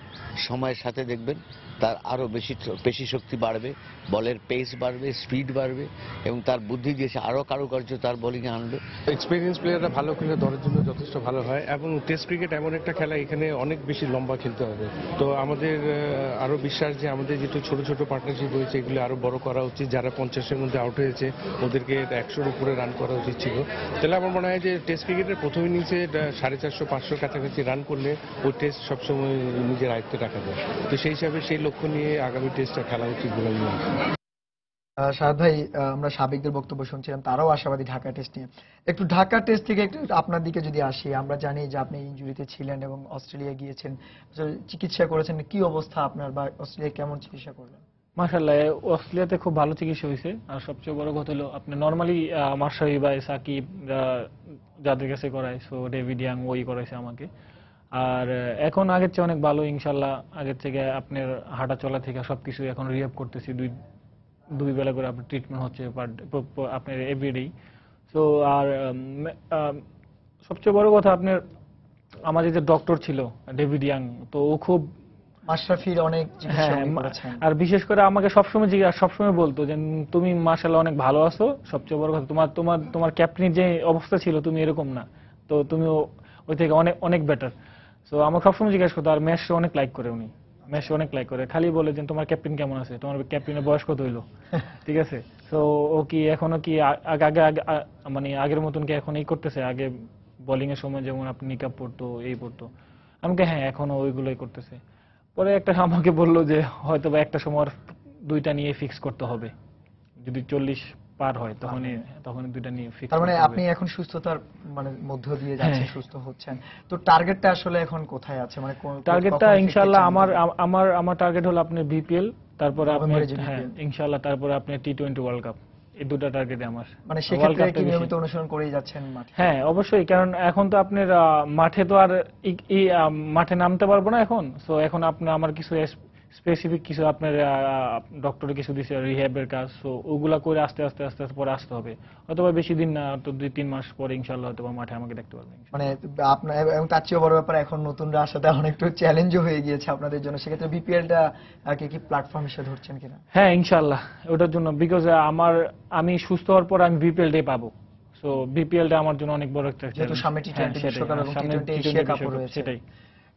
সময়ের সাথে দেখবেন তার আরো বেশি পেশি শক্তি বাড়বে, বলের পেস বাড়বে, স্পিড বাড়বে এবং তার বুদ্ধি দিয়ে সে আরো কারুকার্য তার বোলিংয়ে আনবে। এক্সপিরিয়েন্স প্লেয়াররা ভালো খেলে দলের জন্য যথেষ্ট ভালো হয় এবং টেস্ট ক্রিকেট এমন একটা খেলা, এখানে অনেক বেশি লম্বা খেলতে হবে। তো আমাদের আরো বিশ্বাস যে আমাদের যেহেতু ছোট ছোট পার্টনারশিপ রয়েছে এগুলো আরো বড় করা উচিত। যারা 50-এর মধ্যে আউট হয়েছে ওদেরকে 100-র উপরে রান করা উচিত ছিল। তাহলে আমার মনে হয় যে টেস্ট ক্রিকেটের প্রথম ইনিংসে 450-500 কাছাকাছি রান করলে ওই টেস্ট সবসময় নিজের আয়ত্তে রাখা যায়। তো সেই হিসাবে সেই লক্ষ্য নিয়ে আগামী টেস্টটা খেলা উচিত বলে আমি মনে করি। শাহাদ ভাই, আমরা সাবেকদের বক্তব্য শুনছিলাম, তারাও আশাবাদী ঢাকা টেস্ট নিয়ে। একটু ঢাকা টেস্ট থেকে একটু আপনার দিকে যদি আসি, আমরা জানি যে আপনি ইনজুরিতে ছিলেন এবং অস্ট্রেলিয়া গিয়েছেন, চিকিৎসা করেছেন, কি অবস্থা আপনার বা অস্ট্রেলিয়া কেমন চিকিৎসা করলেন? মাশাআল্লাহ, অস্ট্রেলিয়াতে খুব ভালো চিকিৎসা হয়েছে। আর সবচেয়ে বড় কথা হলো আপনি নর্মালি মাশরাফি ভাই, সাকিব যাদের কাছে করায়, সো ডেভিড ইয়াং ওই করাইছে আমাকে। আর এখন আগের চেয়ে অনেক ভালো ইনশাল্লাহ। আগের থেকে আপনার হাঁটা চলা থেকে সবকিছু এখন রিহ্যাব করতেছি। দুই বেলা করে আপনার ট্রিটমেন্ট হচ্ছে আপনার এভরিডেই। সো আর সবচেয়ে বড় কথা আপনার আমাদের যে ডক্টর ছিল ডেভিড ইয়াং, তো ও খুব মাশরাফির অনেক চিকিৎসা করেছেন। আর বিশেষ করে আমাকে সবসময় বলতো যে তুমি মাশাআল্লাহ অনেক ভালো আছো। সবচেয়ে বড় কথা তোমার ক্যাপ্টেনের যে অবস্থা ছিল তুমি এরকম না, তো তুমি ওই থেকে অনেক বেটার। সো আমাকে সবসময় জিজ্ঞাসা করতো। আর ম্যাচ অনেক লাইক করে উনি, ম্যাচ অনেক লাইক করে, খালি বলে যে তোমার ক্যাপ্টেন কেমন আছে, তোমার ক্যাপ্টেনের বয়স কত হইলো, ঠিক আছে। তো ও কি এখনো কি মানে আগের মতন কি এখন এই করতেছে? আগে বোলিং এর সময় যেমন আপনি নিকাপ পড়তো, এই পড়তো, আমাকে হ্যাঁ এখনো ওইগুলোই করতেছে। পরে একটা আমাকে বললো যে হয়তো বা একটা সময় 2টা নিয়ে ফিক্স করতে হবে, যদি 40 পার হয় তখন 2টা নিয়ে ফিক্স। তার মানে আপনি এখন সুস্থতার মানে মধ্য দিয়ে যাচ্ছেন, সুস্থ হচ্ছেন। তো টার্গেটটা আসলে এখন কোথায় আছে? মানে টার্গেটটা ইনশাআল্লাহ আমার টার্গেট হলো আপনি বিপিএল, তারপরে আপনি হ্যাঁ ইনশাআল্লাহ তারপরে আপনি টি20 ওয়ার্ল্ড কাপ, এই 2টা টার্গেটে আমার। মানে সেক্ষেত্রে কি নিয়মিত অনুসরণ করেই যাচ্ছেন মাঠে? হ্যাঁ অবশ্যই, কারণ এখন তো আপনার মাঠে তো আর মাঠে নামতে পারবো না এখন। সো এখন আপনার আমার কিছু স্পেসিফিক কিছু আপনার ডক্টরে কিছু দিছে রিহ্যাবের কাজ, সো ওগুলা করে আস্তে পরে আসতে হবে। অথবা বেশি দিন না, তো 2-3 মাস পরে ইনশাআল্লাহ হয়তো মাঠে আমাকে দেখতে পারবেন। মানে আপনার এবং তার চেয়ে বড় ব্যাপার এখন নতুনরা আসাতে অনেকটা চ্যালেঞ্জও হয়ে গিয়েছে আপনাদের জন্য। সেক্ষেত্রে বিপিএলটা কি প্ল্যাটফর্ম হিসেবে ধরছেন কিনা? হ্যাঁ ইনশাআল্লাহ ওটার জন্য, বিকজ আমি সুস্থ হওয়ার পর আমি বিপিএলটাই পাবো। সো বিপিএলটা আমার জন্য অনেক বড় একটা যেহেতু সামনে টি20 বিশ্বকাপ এবং টি20 এশিয়া কাপ রয়েছে। সেটাই।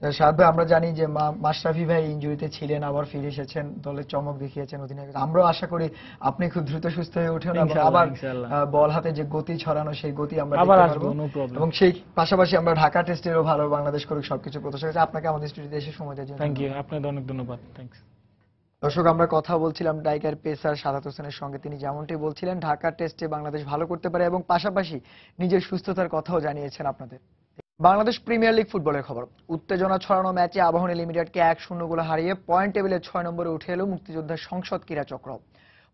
শাহাদ ভাই, আমরা জানি যে মাশরাফি ভাই ইনজুরিতে ছিলেন, আবার ফিরে এসেছেন, দলের চমক দেখিয়েছেন অধিনায়ক। আমরাও আশা করি আপনি খুব দ্রুত সুস্থ হয়ে ওঠেন এবং আবার বল হাতে যে গতি ছড়ানো সেই গতি আমরা দেখতে পারবো। এবং সেই পাশাপাশি আমরা ঢাকা টেস্টেরও ভালো বাংলাদেশ করুক, সবকিছু প্রত্যাশা করছি। আপনাকে আমাদের স্টুডিওতে এসে সময় দেওয়ার জন্য থ্যাংক ইউ। আপনাদের অনেক ধন্যবাদ। থ্যাঙ্কস। দর্শক, আমরা কথা বলছিলাম টাইগার পেসার সাদাত হোসেনের সঙ্গে। তিনি যেমনটি বলছিলেন ঢাকা টেস্টে বাংলাদেশ ভালো করতে পারে এবং পাশাপাশি নিজের সুস্থতার কথাও জানিয়েছেন আপনাদের। বাংলাদেশ প্রিমিয়ার লিগ ফুটবলের খবর। উত্তেজনা ছড়ানো ম্যাচে আবাহনী লিমিটেডকে 1-0 গোলে হারিয়ে পয়েন্ট টেবিলে 6 নম্বরে উঠে এলো মুক্তিযোদ্ধা সংসদ ক্রীড়া চক্র।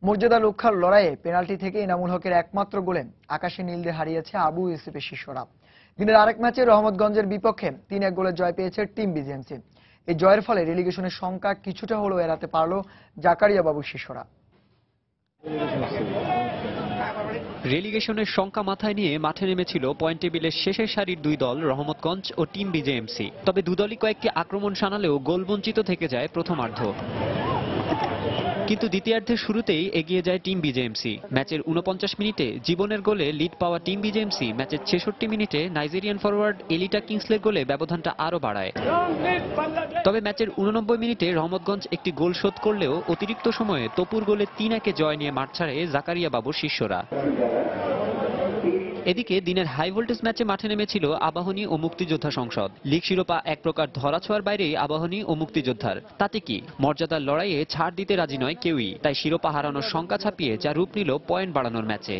মর্যাদা রক্ষার লড়াইয়ে পেনাল্টি থেকে ইনামুল হকের একমাত্র গোলে আকাশে নীল দিয়ে হারিয়েছে আবু ইউসুফের শিষ্যরা। দিনের আরেক ম্যাচে রহমতগঞ্জের বিপক্ষে 3-1 গোলের জয় পেয়েছে টিম বিজেএমসি। এই জয়ের ফলে রেলিগেশনের সংখ্যা কিছুটা হলেও এড়াতে পারল জাকারিয়া বাবুর শিষ্যরা। রেলিগেশনের শঙ্কা মাথায় নিয়ে মাঠে নেমেছিল পয়েন্ট টেবিলের শেষের সারির দুই দল রহমতগঞ্জ ও টিম বিজেএমসি। তবে দুদলই কয়েকটি আক্রমণ শানালেও গোলবঞ্চিত থেকে যায় প্রথমার্ধ। কিন্তু দ্বিতীয়ার্ধের শুরুতেই এগিয়ে যায় টিম বিজেএমসি। ম্যাচের 49 মিনিটে জীবনের গোলে লিড পাওয়া টিম বিজেএমসি ম্যাচের 66 মিনিটে নাইজেরিয়ান ফরওয়ার্ড এলিটা কিংসলের গোলে ব্যবধানটা আরও বাড়ায়। তবে ম্যাচের 89 মিনিটে রহমতগঞ্জ একটি গোল শোধ করলেও অতিরিক্ত সময়ে তপুর গোলে 3-1 জয় নিয়ে মাঠ ছাড়ে জাকারিয়া বাবুর শিষ্যরা। এদিকে দিনের হাই ভোল্টেজ ম্যাচে মাঠে নেমেছিল আবাহনী ও মুক্তিযোদ্ধা সংসদ। লীগ শিরোপা এক প্রকার ধরাছোঁয়ার বাইরেই আবাহনী ও মুক্তিযোদ্ধার। তাতে কি, মর্যাদার লড়াইয়ে ছাড় দিতে রাজি নয় কেউই। তাই শিরোপা হারানোর শঙ্কা ছাপিয়ে যা রূপ নিল পয়েন্ট বাড়ানোর ম্যাচে।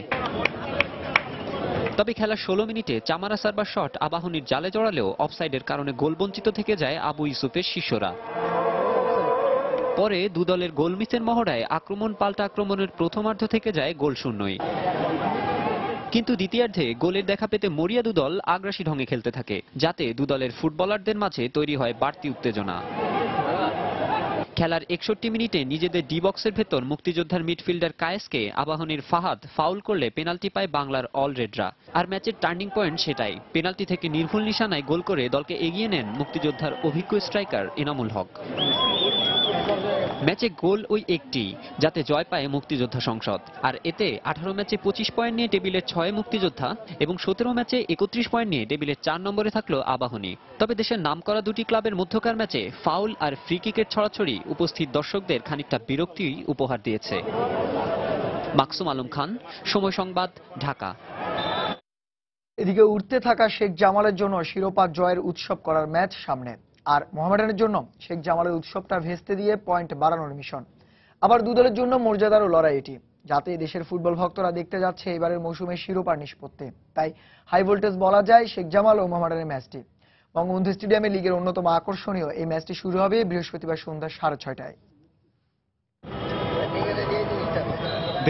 তবে খেলার 16 মিনিটে চামারা সার্ভার শট আবাহনীর জালে জড়ালেও অফসাইডের কারণে গোলবঞ্চিত থেকে যায় আবু ইউসুফের শিষ্যরা। পরে দুদলের গোল মিসের মহড়ায় আক্রমণ পাল্টা আক্রমণের প্রথমার্ধ থেকে যায় গোল শূন্যই। কিন্তু দ্বিতীয়ার্ধে গোলের দেখা পেতে মরিয়া দুদল আগ্রাসী ঢঙে খেলতে থাকে, যাতে দুদলের ফুটবলারদের মাঝে তৈরি হয় বাড়তি উত্তেজনা। খেলার 61 মিনিটে নিজেদের ডি বক্সের ভেতর মুক্তিযোদ্ধার মিডফিল্ডার কায়েসকে আবাহনীর ফাহাদ ফাউল করলে পেনাল্টি পায় বাংলার অলরেডরা। আর ম্যাচের টার্নিং পয়েন্ট সেটাই, পেনাল্টি থেকে নির্ভুল নিশানায় গোল করে দলকে এগিয়ে নেন মুক্তিযোদ্ধার অভিজ্ঞ স্ট্রাইকার এনামুল হক। ম্যাচে গোল ওই একটি, যাতে জয় পায় মুক্তিযোদ্ধা সংসদ। আর এতে 18 ম্যাচে 25 পয়েন্ট নিয়ে টেবিলের 6 মুক্তিযোদ্ধা এবং 17 ম্যাচে 31 পয়েন্ট নিয়ে টেবিলের 4 নম্বরে থাকলো আবাহনী। তবে দেশের নামকরা দুটি ক্লাবের মধ্যকার ম্যাচে ফাউল আর ফ্রি কিকের ছড়াছড়ি উপস্থিত দর্শকদের খানিকটা বিরক্তি উপহার দিয়েছে। মাকসুম আলম খান, সময় সংবাদ, ঢাকা। এদিকে উঠতে থাকা শেখ জামালের জন্য শিরোপা জয়ের উৎসব করার ম্যাচ সামনে, আর মোহামেডানের জন্য শেখ জামালের উৎসবটা ভেস্তে দিয়ে পয়েন্ট বাড়ানোর মিশন। আবার দুদলের জন্য মর্যাদারও লড়াই এটি, যাতে দেশের ফুটবল ভক্তরা দেখতে যাচ্ছে এবারের মৌসুমে শিরোপার নিষ্পত্তি। তাই হাই ভোল্টেজ বলা যায় শেখ জামাল ও মোহামেডানের ম্যাচটি। বঙ্গবন্ধু স্টেডিয়ামে লিগের অন্যতম আকর্ষণীয় এই ম্যাচটি শুরু হবে বৃহস্পতিবার সন্ধ্যা 6:30টায়।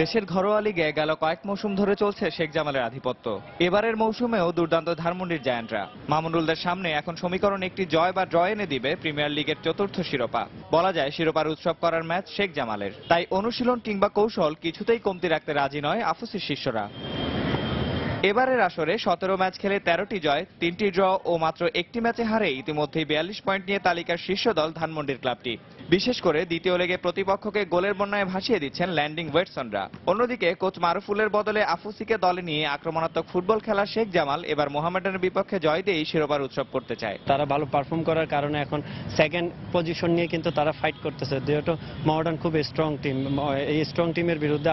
দেশের ঘরোয়া লিগে গেল কয়েক মৌসুম ধরে চলছে শেখ জামালের আধিপত্য। এবারের মৌসুমেও দুর্দান্ত ধানমন্ডির জায়ান্টরা। মামুনুলদের সামনে এখন সমীকরণ একটি জয় বা ড্র এনে দিবে প্রিমিয়ার লিগের ৪র্থ শিরোপা। বলা যায় শিরোপার উৎসব করার ম্যাচ শেখ জামালের। তাই অনুশীলন কিংবা কৌশল কিছুতেই কমতি রাখতে রাজি নয় আফুসির শিষ্যরা। এবারের আসরে 17 ম্যাচ খেলে 13টি জয়, 3টি ড্র ও মাত্র একটি ম্যাচে হারে ইতিমধ্যেই 42 পয়েন্ট নিয়ে তালিকার শীর্ষ দল ধানমন্ডির ক্লাবটি। বিশেষ করে দ্বিতীয় লেগে প্রতিপক্ষকে গোলের বন্যায় ভাসিয়ে দিচ্ছেন ল্যান্ডিং ওয়েটসনরা। অন্যদিকে কোচ মারুফুলের বদলে আফুসিকে দলে নিয়ে আক্রমণাত্মক ফুটবল খেলা শেখ জামাল এবার মোহামেডানের বিপক্ষে জয় দিয়েই শিরোপার উৎসব করতে চায়। তারা ভালো পারফর্ম করার কারণে এখন সেকেন্ড পজিশন নিয়ে কিন্তু তারা ফাইট করতেছে, যেহেতু মোহামেডান খুব স্ট্রং টিম। এই স্ট্রং টিমের বিরুদ্ধে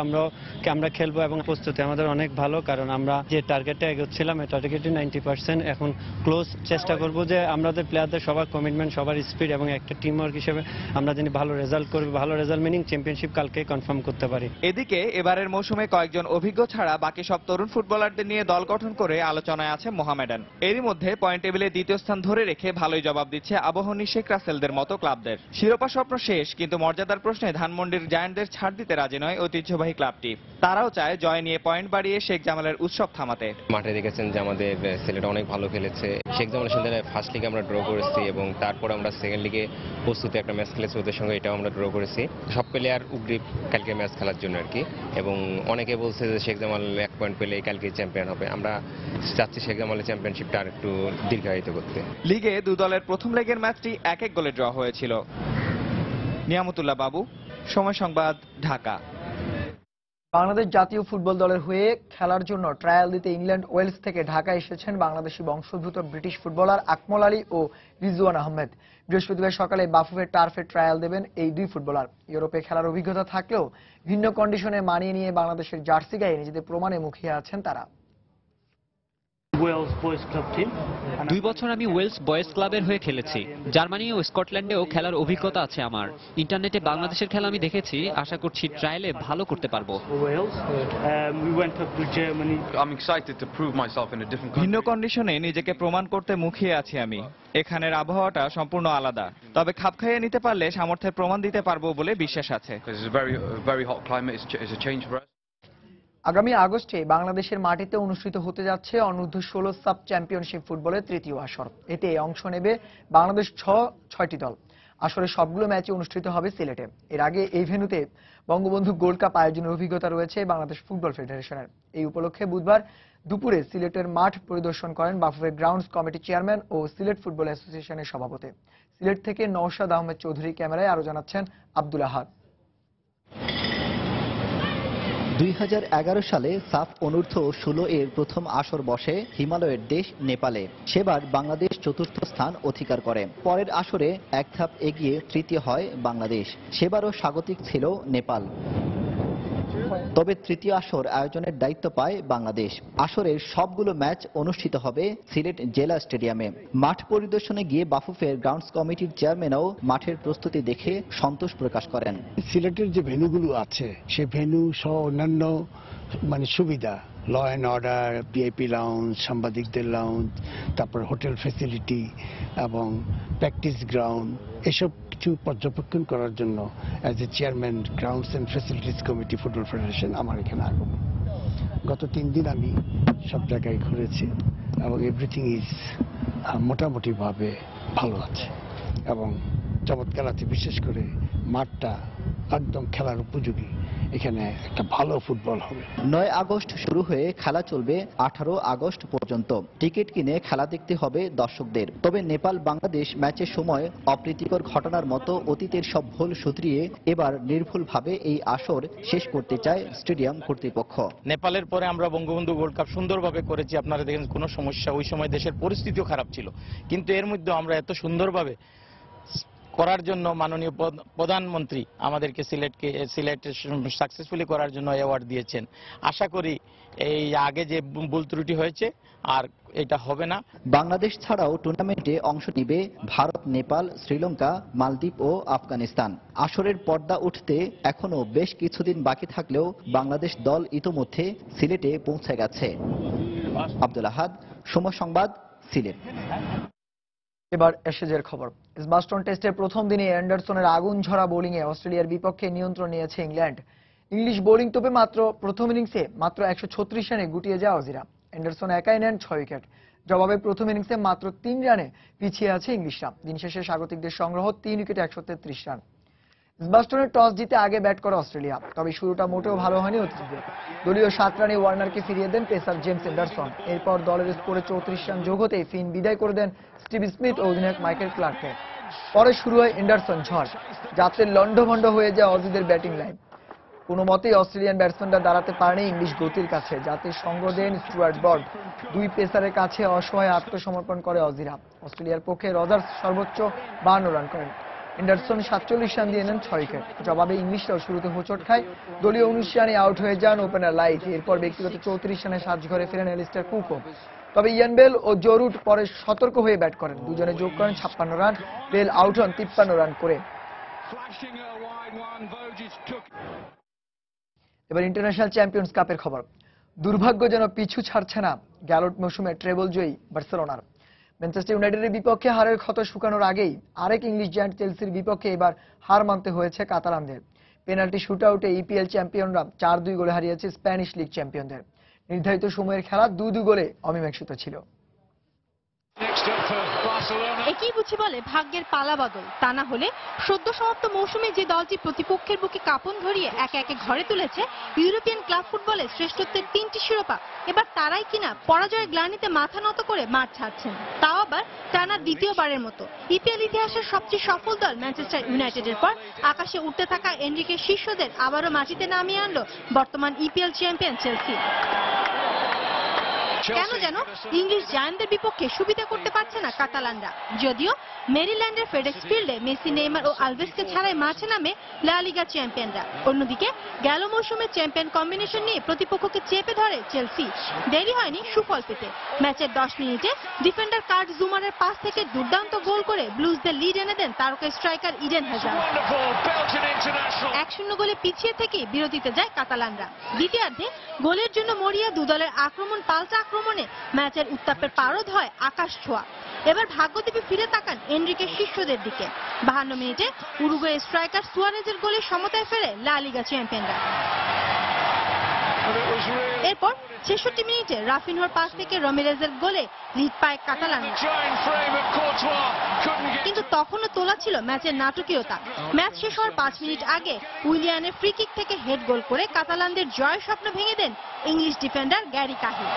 আমরা খেলবো এবং প্রস্তুতি আমাদের অনেক ভালো, কারণ আমরা যে টার্গেটে এগোচ্ছিলাম এই টার্গেটে 90%। এখন ক্লোজ চেষ্টা করব যে আমাদের প্লেয়ারদের সবার কমিটমেন্ট, সবার স্পিড এবং একটা টিম ওয়ার্ক হিসেবে আমরা যিনি ভালো রেজাল্ট করবে, ভালো রেজাল্ট মিনিং চ্যাম্পিয়নশিপ কালকে কনফার্ম করতে পারি। এদিকে এবারের মৌসুমে কয়েকজন অভিজ্ঞ ছাড়া বাকি সব তরুণ ফুটবলারদের নিয়ে দল গঠন করে আলোচনায় আছে মোহামেডান। এরই মধ্যে পয়েন্ট টেবিলে দ্বিতীয় স্থান ধরে রেখে ভালোই জবাব দিচ্ছে আবাহনী, শেখ রাসেলদের মতো ক্লাবদের। শিরোপা স্বপ্ন শেষ, কিন্তু মর্যাদার প্রশ্নে ধানমন্ডির জায়ান্টদের ছাড় দিতে রাজি নয় ঐতিহ্যবাহী ক্লাবটি। তারাও চায় জয় নিয়ে পয়েন্ট বাড়িয়ে শেখ জামালের উৎসব থামাতে। মাঠে দেখেছেন যে আমাদের ছেলেটা অনেক ভালো খেলেছে। শেখ জামালের সাথে ফার্স্ট লিগে আমরা ড্র করেছি এবং তারপর আমরা সেকেন্ড লিগে প্রস্তুতি একটা ম্যাচ খেলেছি ওদের সঙ্গে, এটাও আমরা ড্র করেছি। সব প্লেয়ার উগ্রীব কালকে ম্যাচ খেলার জন্য আর কি, এবং অনেকে বলছে যে শেখ জামাল 1 পয়েন্ট পেলে কালকে চ্যাম্পিয়ন হবে। আমরা চাচ্ছি শেখ জামালের চ্যাম্পিয়নশিপটা আর একটু দীর্ঘায়িত করতে। লিগে দু দলের প্রথম লেগের ম্যাচটি 1-1 গোলে ড্র হয়েছিল। নিয়ামতুল্লাহ বাবু, সময় সংবাদ, ঢাকা। বাংলাদেশ জাতীয় ফুটবল দলের হয়ে খেলার জন্য ট্রায়াল দিতে ইংল্যান্ড ওয়েলস থেকে ঢাকা এসেছেন বাংলাদেশি বংশোদ্ভূত ব্রিটিশ ফুটবলার আকমল আলী ও রিজওয়ান আহমেদ। বৃহস্পতিবার সকালে বাফুফের টার্ফে ট্রায়াল দেবেন এই দুই ফুটবলার। ইউরোপে খেলার অভিজ্ঞতা থাকলেও ভিন্ন কন্ডিশনে মানিয়ে নিয়ে বাংলাদেশের জার্সি গায়ে নিজেদের প্রমাণে মুখিয়ে আছেন তারা। 2 বছর আমি ওয়েলস বয়েজ ক্লাবের হয়ে খেলেছি। জার্মানি ও স্কটল্যান্ডেও খেলার অভিজ্ঞতা আছে আমার। ইন্টারনেটে বাংলাদেশের খেলা আমি দেখেছি, আশা করছি ট্রায়ালে ভালো করতে পারবো। ভিন্ন কন্ডিশনে নিজেকে প্রমাণ করতে মুখিয়ে আছি আমি। এখানের আবহাওয়াটা সম্পূর্ণ আলাদা, তবে খাপ খাইয়ে নিতে পারলে সামর্থ্যের প্রমাণ দিতে পারবো বলে বিশ্বাস আছে। আগামী আগস্টে বাংলাদেশের মাটিতে অনুষ্ঠিত হতে যাচ্ছে অনূর্ধ্ব-16 সাব চ্যাম্পিয়নশিপ ফুটবলের তৃতীয় আসর। এতে অংশ নেবে বাংলাদেশ 6টি দল। আসলে সবগুলো ম্যাচই অনুষ্ঠিত হবে সিলেটে। এর আগে এই ভেন্যুতে বঙ্গবন্ধু গোল্ড কাপ আয়োজনের অভিজ্ঞতা রয়েছে বাংলাদেশ ফুটবল ফেডারেশনের। এই উপলক্ষে বুধবার দুপুরে সিলেটের মাঠ পরিদর্শন করেন বাফুফে গ্রাউন্ডস কমিটি চেয়ারম্যান ও সিলেট ফুটবল অ্যাসোসিয়েশনের সভাপতি। সিলেট থেকে নওশাদ আহমেদ চৌধুরী ক্যামেরায় আরো জানাচ্ছেন আব্দুল আহাদ। 2011 সালে সাফ অনূর্ধ্ব 16 এর প্রথম আসর বসে হিমালয়ের দেশ নেপালে। সেবার বাংলাদেশ চতুর্থ স্থান অধিকার করে। পরের আসরে এক ধাপ এগিয়ে তৃতীয় হয় বাংলাদেশ। সেবারও স্বাগতিক ছিল নেপাল। তবে তৃতীয় আসর আয়োজনের দায়িত্ব পায় বাংলাদেশ। আসরের সবগুলো ম্যাচ অনুষ্ঠিত হবে সিলেট জেলা স্টেডিয়ামে। মাঠ পরিদর্শনে গিয়ে বাফুফের গ্রাউন্ডস কমিটির চেয়ারম্যানও মাঠের প্রস্তুতি দেখে সন্তোষ প্রকাশ করেন। সিলেটের যে ভেন্যুগুলো আছে সে ভেন্যু সহ অন্যান্য সুবিধা, law and order, VIP lounge, সাংবাদিকদের লাউঞ্জ, তারপর হোটেল ফ্যাসিলিটি এবং প্র্যাকটিস গ্রাউন্ড, এসব কিছু পর্যবেক্ষণ করার জন্য as a chairman grounds and facilities committee football federation আমার এখানে আগমন। গত 3 দিন আমি সব জায়গায় ঘুরেছি এবং এভরিথিং ইজ মোটামুটিভাবে ভালো আছে এবং চমৎকার আছে। বিশেষ করে মাঠটা একদম খেলার উপযোগী। এখানে একটা ভালো ফুটবল হবে। 9 আগস্ট শুরু হয়ে খেলা চলবে 18 আগস্ট পর্যন্ত। টিকিট কিনে খেলা দেখতে হবে দর্শকদের। তবে নেপাল বাংলাদেশ ম্যাচের সময় অপ্রীতিকর ঘটনার মতো অতীতের সব ভুল শুধরিয়ে এবার নির্ভুলভাবে এই আসর শেষ করতে চায় স্টেডিয়াম কর্তৃপক্ষ। নেপালের পরে আমরা বঙ্গবন্ধু গোল্ড কাপ সুন্দরভাবে করেছি। আপনারা দেখেন কোনো সমস্যা, ওই সময় দেশের পরিস্থিতিও খারাপ ছিল, কিন্তু এর মধ্যে আমরা এত সুন্দরভাবে করার জন্য মাননীয় প্রধানমন্ত্রী আমাদেরকে সিলেট সাকসেসফুলি করার জন্য অ্যাওয়ার্ড দিয়েছেন। আশা করি এই আগে যে ভুল ত্রুটি হয়েছে আর এটা হবে না। বাংলাদেশ ছাড়াও টুর্নামেন্টে অংশ নিবে ভারত, নেপাল, শ্রীলঙ্কা, মালদ্বীপ ও আফগানিস্তান। আসরের পর্দা উঠতে এখনো বেশ কিছুদিন বাকি থাকলেও বাংলাদেশ দল ইতোমধ্যে সিলেটে পৌঁছে গেছে। আব্দুল আহাদ, সময় সংবাদ, সিলেট। এবার অ্যাশেজের খবর। এজবাস্টন টেস্টের প্রথম দিনে অ্যান্ডারসনের আগুন ঝরা বোলিংয়ে অস্ট্রেলিয়ার বিপক্ষে নিয়ন্ত্রণ নিয়েছে ইংল্যান্ড। ইংলিশ বোলিং তোপে মাত্র প্রথম ইনিংসে মাত্র 136 রানে গুটিয়ে যায় অজিরা। অ্যান্ডারসন একাই নেন 6 উইকেট। জবাবে প্রথম ইনিংসে মাত্র 3 রানে পিছিয়ে আছে ইংলিশরা। দিন শেষে স্বাগতিকদের সংগ্রহ 3 উইকেটে 133 রান। এজবাস্টনের টস জিতে আগে ব্যাট করে অস্ট্রেলিয়া, তবে শুরুটা মোটেও ভালো হয়নি অতিথিদের। দলীয় 7 রানে ওয়ার্নারকে ফিরিয়ে দেন পেসার জেমস অ্যান্ডারসন। এরপর দলের স্কোরে 34 রান যোগ হতেই ফিন বিদায় করে দেন স্টিভ স্মিথ ও অধিনায়ক মাইকেল ক্লার্ককে। পরে শুরু হয় অ্যান্ডারসন ঝড়, যাতে লন্ডভন্ড হয়ে যায় অজিদের ব্যাটিং লাইন। কোনো মতেই অস্ট্রেলিয়ান ব্যাটসম্যানরা দাঁড়াতে পারেনি ইংলিশ গতির কাছে, যাতে সঙ্গ দেন স্টুয়ার্ট ব্রড। 2 পেসারের কাছে অসহায় আত্মসমর্পণ করে অজিরা। অস্ট্রেলিয়ার পক্ষে রজার্স সর্বোচ্চ 52 রান করেন। অ্যান্ডারসন 47 রান দিয়ে নেন 6 উইকেট। জবাবে ইংলিশরাও শুরুতে হোঁচট খায়। দলীয় 19 রানে আউট হয়ে যান ওপেনার লাইট। এরপর ব্যক্তিগত 34 রানে সাজঘরে ফেরেন এলিস্টার কুকও। তবে ইয়ান বেল ও জো রুট পরে সতর্ক হয়ে ব্যাট করেন। দুজনে যোগ করেন 56 রান। বেল আউট হন 53 রান করে। এবার ইন্টারন্যাশনাল চ্যাম্পিয়ন্স কাপের খবর। দুর্ভাগ্য যেন পিছু ছাড়ছে না গ্যালোট মৌসুমে ট্রেবল জয়ী বার্সেলোনার। ম্যানচেস্টার ইউনাইটেডের বিপক্ষে হারের ক্ষত শুকানোর আগেই আরেক ইংলিশ জায়ান্ট চেলসির বিপক্ষে এবার হার মানতে হয়েছে কাতালানদের। পেনাল্টি শুটআউটে ইপিএল চ্যাম্পিয়নরা 4-2 গোলে হারিয়েছে স্প্যানিশ লিগ চ্যাম্পিয়নদের। নির্ধারিত সময়ের খেলা 2-2 গোলে অমীমাংসিত ছিল। একই বুঝি বলে ভাগ্যের পালা বদল। তা না হলে সদ্য সমাপ্ত মৌসুমে যে দলটি প্রতিপক্ষের বুকে কাঁপন ধরিয়ে একে একে ঘরে তুলেছে ইউরোপিয়ান ক্লাব ফুটবলে শ্রেষ্ঠত্বের 3টি শিরোপা, এবার তারাই কিনা পরাজয়ের গ্লানিতে মাথা নত করে মাঠ ছাড়ছেন, তাও আবার টানা দ্বিতীয়বারের মতো। ইপিএল ইতিহাসের সবচেয়ে সফল দল ম্যানচেস্টার ইউনাইটেডের পর আকাশে উঠতে থাকা এনরিকের শিষ্যদের আবারও মাটিতে নামিয়ে আনলো বর্তমান ইপিএল চ্যাম্পিয়ন চেলসি। কেন যেন ইংলিশ জায়ান্টদের বিপক্ষে সুবিধা করতে পারছে না কাতালানরা। যদিও মেরিল্যান্ডের ফেডেক্স ফিল্ডে মেসি, নেইমার ও আলভেসকে ছাড়াই মাঠে নামে লা লিগা চ্যাম্পিয়নরা। অন্যদিকে গেল মৌসুমে চ্যাম্পিয়ন কম্বিনেশন নিয়ে প্রতিপক্ষকে চেপে ধরে চেলসি। দেরি হয়নি সুফল পেতে। ম্যাচের 10 মিনিটে ডিফেন্ডার কার্ড জুমারের পাস থেকে দুর্দান্ত গোল করে ব্লুজদের লিড এনে দেন তারকা স্ট্রাইকার ইডেন হ্যাজার্ড। 1-0 গোলে পিছিয়ে থেকে বিরতিতে যায় কাতালানরা। দ্বিতীয়ার্ধে গোলের জন্য মরিয়া দু দলের আক্রমণ পাল্টা আক্রমণে ম্যাচের উত্তাপের পারদ হয় আকাশ ছোঁয়া। এবার ভাগ্যদেবী ফিরে তাকান এনরিকের শিষ্যদের দিকে। 52 মিনিটে উরুগুয়ে স্ট্রাইকার সুয়ারেজের গোলে সমতায় ফেরে লা লিগা চ্যাম্পিয়নরা। এরপর 66 মিনিটে রাফিনহোর পাস থেকে রমিরেজের গোলে লিড পায় কাতালান, কিন্তু তখনও তোলা ছিল ম্যাচের নাটকীয়তা। ম্যাচ শেষ হওয়ার 5 মিনিট আগে উইলিয়ানের ফ্রি কিক থেকে হেড গোল করে কাতালানদের জয়ের স্বপ্ন ভেঙে দেন ইংলিশ ডিফেন্ডার গ্যারি কাহিল।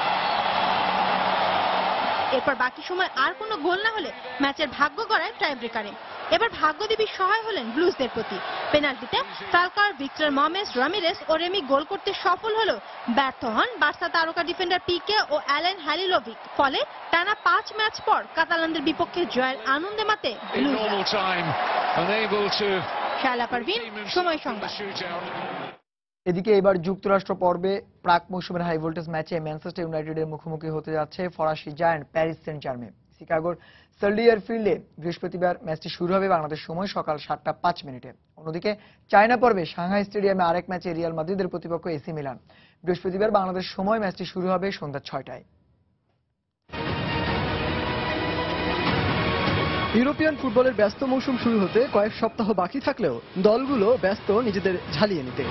এরপর বাকি সময় আর কোনো গোল না হলে ম্যাচের ভাগ্য গড়ায় টাইব্রেকারে। এবার ভাগ্যদেবী সহায় হলেন ব্লুজদের প্রতি। পেনাল্টিতে ফালকার, ভিক্টর মমেস, রামিরেস ও রেমি গোল করতে সফল হলেও ব্যর্থ হন বার্সা তারকা ডিফেন্ডার পিকে ও অ্যালেন হ্যালিলোভিক। ফলে টানা 5 ম্যাচ পর কাতালানদের বিপক্ষে জয়ের আনন্দে মাতে শায়লা পারভীন, সময় সংবাদ। এদিকে এবার যুক্তরাষ্ট্র পর্বে প্রাক মৌসুমের হাই ভোল্টেজ ম্যাচে ম্যানচেস্টার ইউনাইটেডের মুখোমুখি হতে যাচ্ছে ফরাসি জায়ান্ট প্যারিস সেন্ট জার্মেই। শিকাগোর সার্লিয়ার ফিল্ডে বৃহস্পতিবার ম্যাচটি শুরু হবে বাংলাদেশ সময় সকাল 7:05। অন্যদিকে চায়না পর্বে সাংহাই স্টেডিয়ামে আরেক ম্যাচে রিয়াল মাদ্রিদের প্রতিপক্ষ এসি মিলান। বৃহস্পতিবার বাংলাদেশ সময় ম্যাচটি শুরু হবে সন্ধ্যা 6টায়। ইউরোপিয়ান ফুটবলের ব্যস্ত মৌসুম শুরু হতে কয়েক সপ্তাহ বাকি থাকলেও দলগুলো ব্যস্ত নিজেদের ঝালিয়ে নিতে।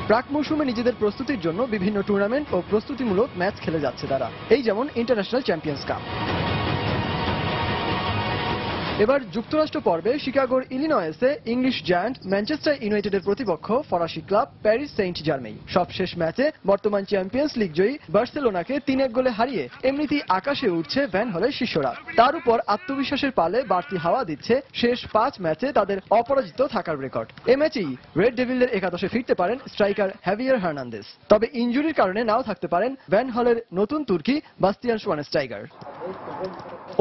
প্রাক মৌসুমে নিজেদের প্রস্তুতির জন্য বিভিন্ন টুর্নামেন্ট ও প্রস্তুতিমূলক ম্যাচ খেলে যাচ্ছে তারা। এই যেমন ইন্টারন্যাশনাল চ্যাম্পিয়ন্স কাপ। এবার যুক্তরাষ্ট্র পর্বে শিকাগোর ইলিনয়েসে ইংলিশ জায়ান্ট ম্যানচেস্টার ইউনাইটেডের প্রতিপক্ষ ফরাসি ক্লাব প্যারিস সেন্ট জার্মেই। সবশেষ ম্যাচে বর্তমান চ্যাম্পিয়ন্স লিগ জয়ী বার্সেলোনাকে 3-1 গোলে হারিয়ে এমনিতেই আকাশে উঠছে ভ্যান হলের শিষ্যরা। তার উপর আত্মবিশ্বাসের পালে বাড়তি হাওয়া দিচ্ছে শেষ 5 ম্যাচে তাদের অপরাজিত থাকার রেকর্ড। এই ম্যাচেই রেড ডেভিলদের একাদশে ফিরতে পারেন স্ট্রাইকার হ্যাভিয়ার হার্নান্দেজ। তবে ইনজুরির কারণে নাও থাকতে পারেন ভ্যান হলের নতুন তুর্কি বাস্তিয়ান শোয়ানস্টাইগার।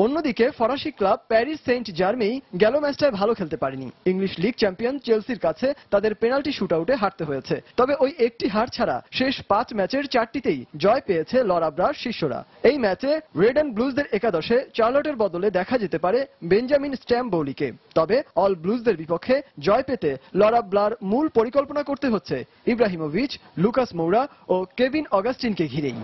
অন্যদিকে ফরাসি ক্লাব প্যারিস সেন্ট জার্মেই গেল ম্যাচটায় ভালো খেলতে পারেনি। ইংলিশ লিগ চ্যাম্পিয়ন চেলসির কাছে তাদের পেনাল্টি শুটআউটে হারতে হয়েছে। তবে ওই একটি হার ছাড়া শেষ 5 ম্যাচের 4টিতেই জয় পেয়েছে লরা ব্রার শিষ্যরা। এই ম্যাচে রেড অ্যান্ড ব্লুজদের একাদশে চার্লটের বদলে দেখা যেতে পারে বেঞ্জামিন স্ট্যামবোলিকে। তবে অল ব্লুজদের বিপক্ষে জয় পেতে লরা ব্রার মূল পরিকল্পনা করতে হচ্ছে ইব্রাহিমোভিচ, লুকাস মৌরা ও কেভিন অগাস্টিনকে ঘিরেই।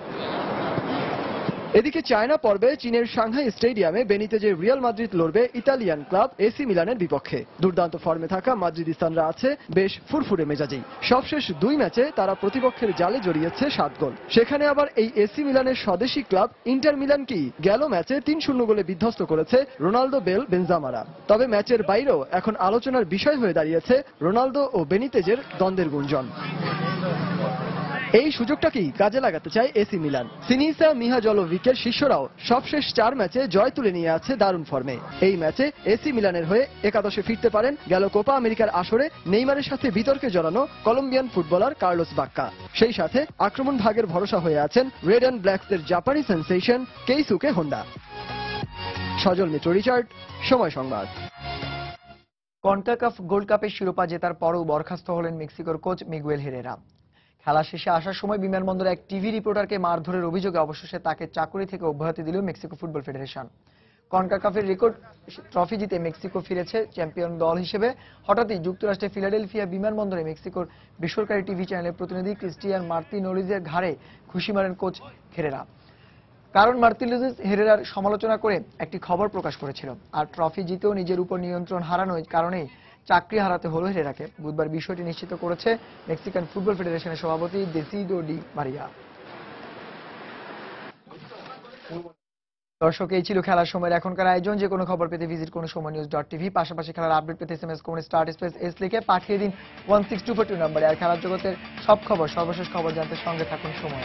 এদিকে চায়না পর্বে চীনের সাংহাই স্টেডিয়ামে বেনিতেজে রিয়াল মাদ্রিদ লড়বে ইতালিয়ান ক্লাব এসি মিলানের বিপক্ষে। দুর্দান্ত ফর্মে থাকা মাদ্রিদিস্তানরা আছে বেশ ফুরফুরে মেজাজেই। সবশেষ 2 ম্যাচে তারা প্রতিপক্ষের জালে জড়িয়েছে 7 গোল। সেখানে আবার এই এসি মিলানের স্বদেশী ক্লাব ইন্টার মিলানকেই গেল ম্যাচে 3-0 গোলে বিধ্বস্ত করেছে রোনালদো, বেল, বেনজামারা। তবে ম্যাচের বাইরেও এখন আলোচনার বিষয় হয়ে দাঁড়িয়েছে রোনালদো ও বেনিতেজের দ্বন্দ্বের গুঞ্জন। এই সুযোগটাকেই কাজে লাগাতে চায় এসি মিলান। সিনিসা মিহাজলোভিকের শিষ্যরাও সবশেষ 4 ম্যাচে জয় তুলে নিয়ে আছে দারুণ ফর্মে। এই ম্যাচে এসি মিলানের হয়ে একাদশে ফিরতে পারেন গেল কোপা আমেরিকার আসরে নেইমারের সাথে বিতর্কে জড়ানো কলম্বিয়ান ফুটবলার কার্লোস বাক্কা। সেই সাথে আক্রমণ ভাগের ভরসা হয়ে আছেন রেড অ্যান্ড ব্ল্যাকসদের জাপানি সেন্সেশন কেইসুকে হোন্ডা। সজল মিত্র, রিচার্ড, সময় সংবাদ। কনকাকাফ গোল্ড কাপের শিরোপা জেতার পরও বরখাস্ত হলেন মেক্সিকোর কোচ মিগুয়েল হেরেরা। খেলা শেষে আসার সময় বিমানবন্দরে এক টিভি রিপোর্টারকে মারধরের অভিযোগে অবশেষে তাকে চাকরি থেকে অব্যাহতি দিল মেক্সিকো ফুটবল ফেডারেশন। কনকাকাফের রেকর্ড ট্রফি জিতে মেক্সিকো ফিরেছে চ্যাম্পিয়ন দল হিসেবে। হঠাৎই যুক্তরাষ্ট্রের ফিলাডেলফিয়া বিমানবন্দরে মেক্সিকোর বেসরকারি টিভি চ্যানেলের প্রতিনিধি ক্রিস্টিয়ান মার্তিনোলিজের ঘাড়ে ঘুষি মারেন কোচ হেরেরা। কারণ মার্তিনোলিজ হেরেরার সমালোচনা করে একটি খবর প্রকাশ করেছিল। আর ট্রফি জিতেও নিজের উপর নিয়ন্ত্রণ হারানোর কারণেই চাকরি হারাতে হলো হেরেরাকে। বুধবার বিষয়টি নিশ্চিত করেছে মেক্সিকান ফুটবল ফেডারেশনের সভাপতি দেসিডো ডি মারিয়া। দর্শক, এই ছিল খেলার সময়ের এখনকার আয়োজন। যে কোনো খবর পেতে ভিজিট করুন সময়নিউজ.tv। পাশাপাশি খেলার আপডেট পেতে SMS করুন *S লিখে পাঠিয়ে দিন 16242 নম্বরে। আর খেলার জগতের সব খবর, সর্বশেষ খবর জানতে সঙ্গে থাকুন সময়।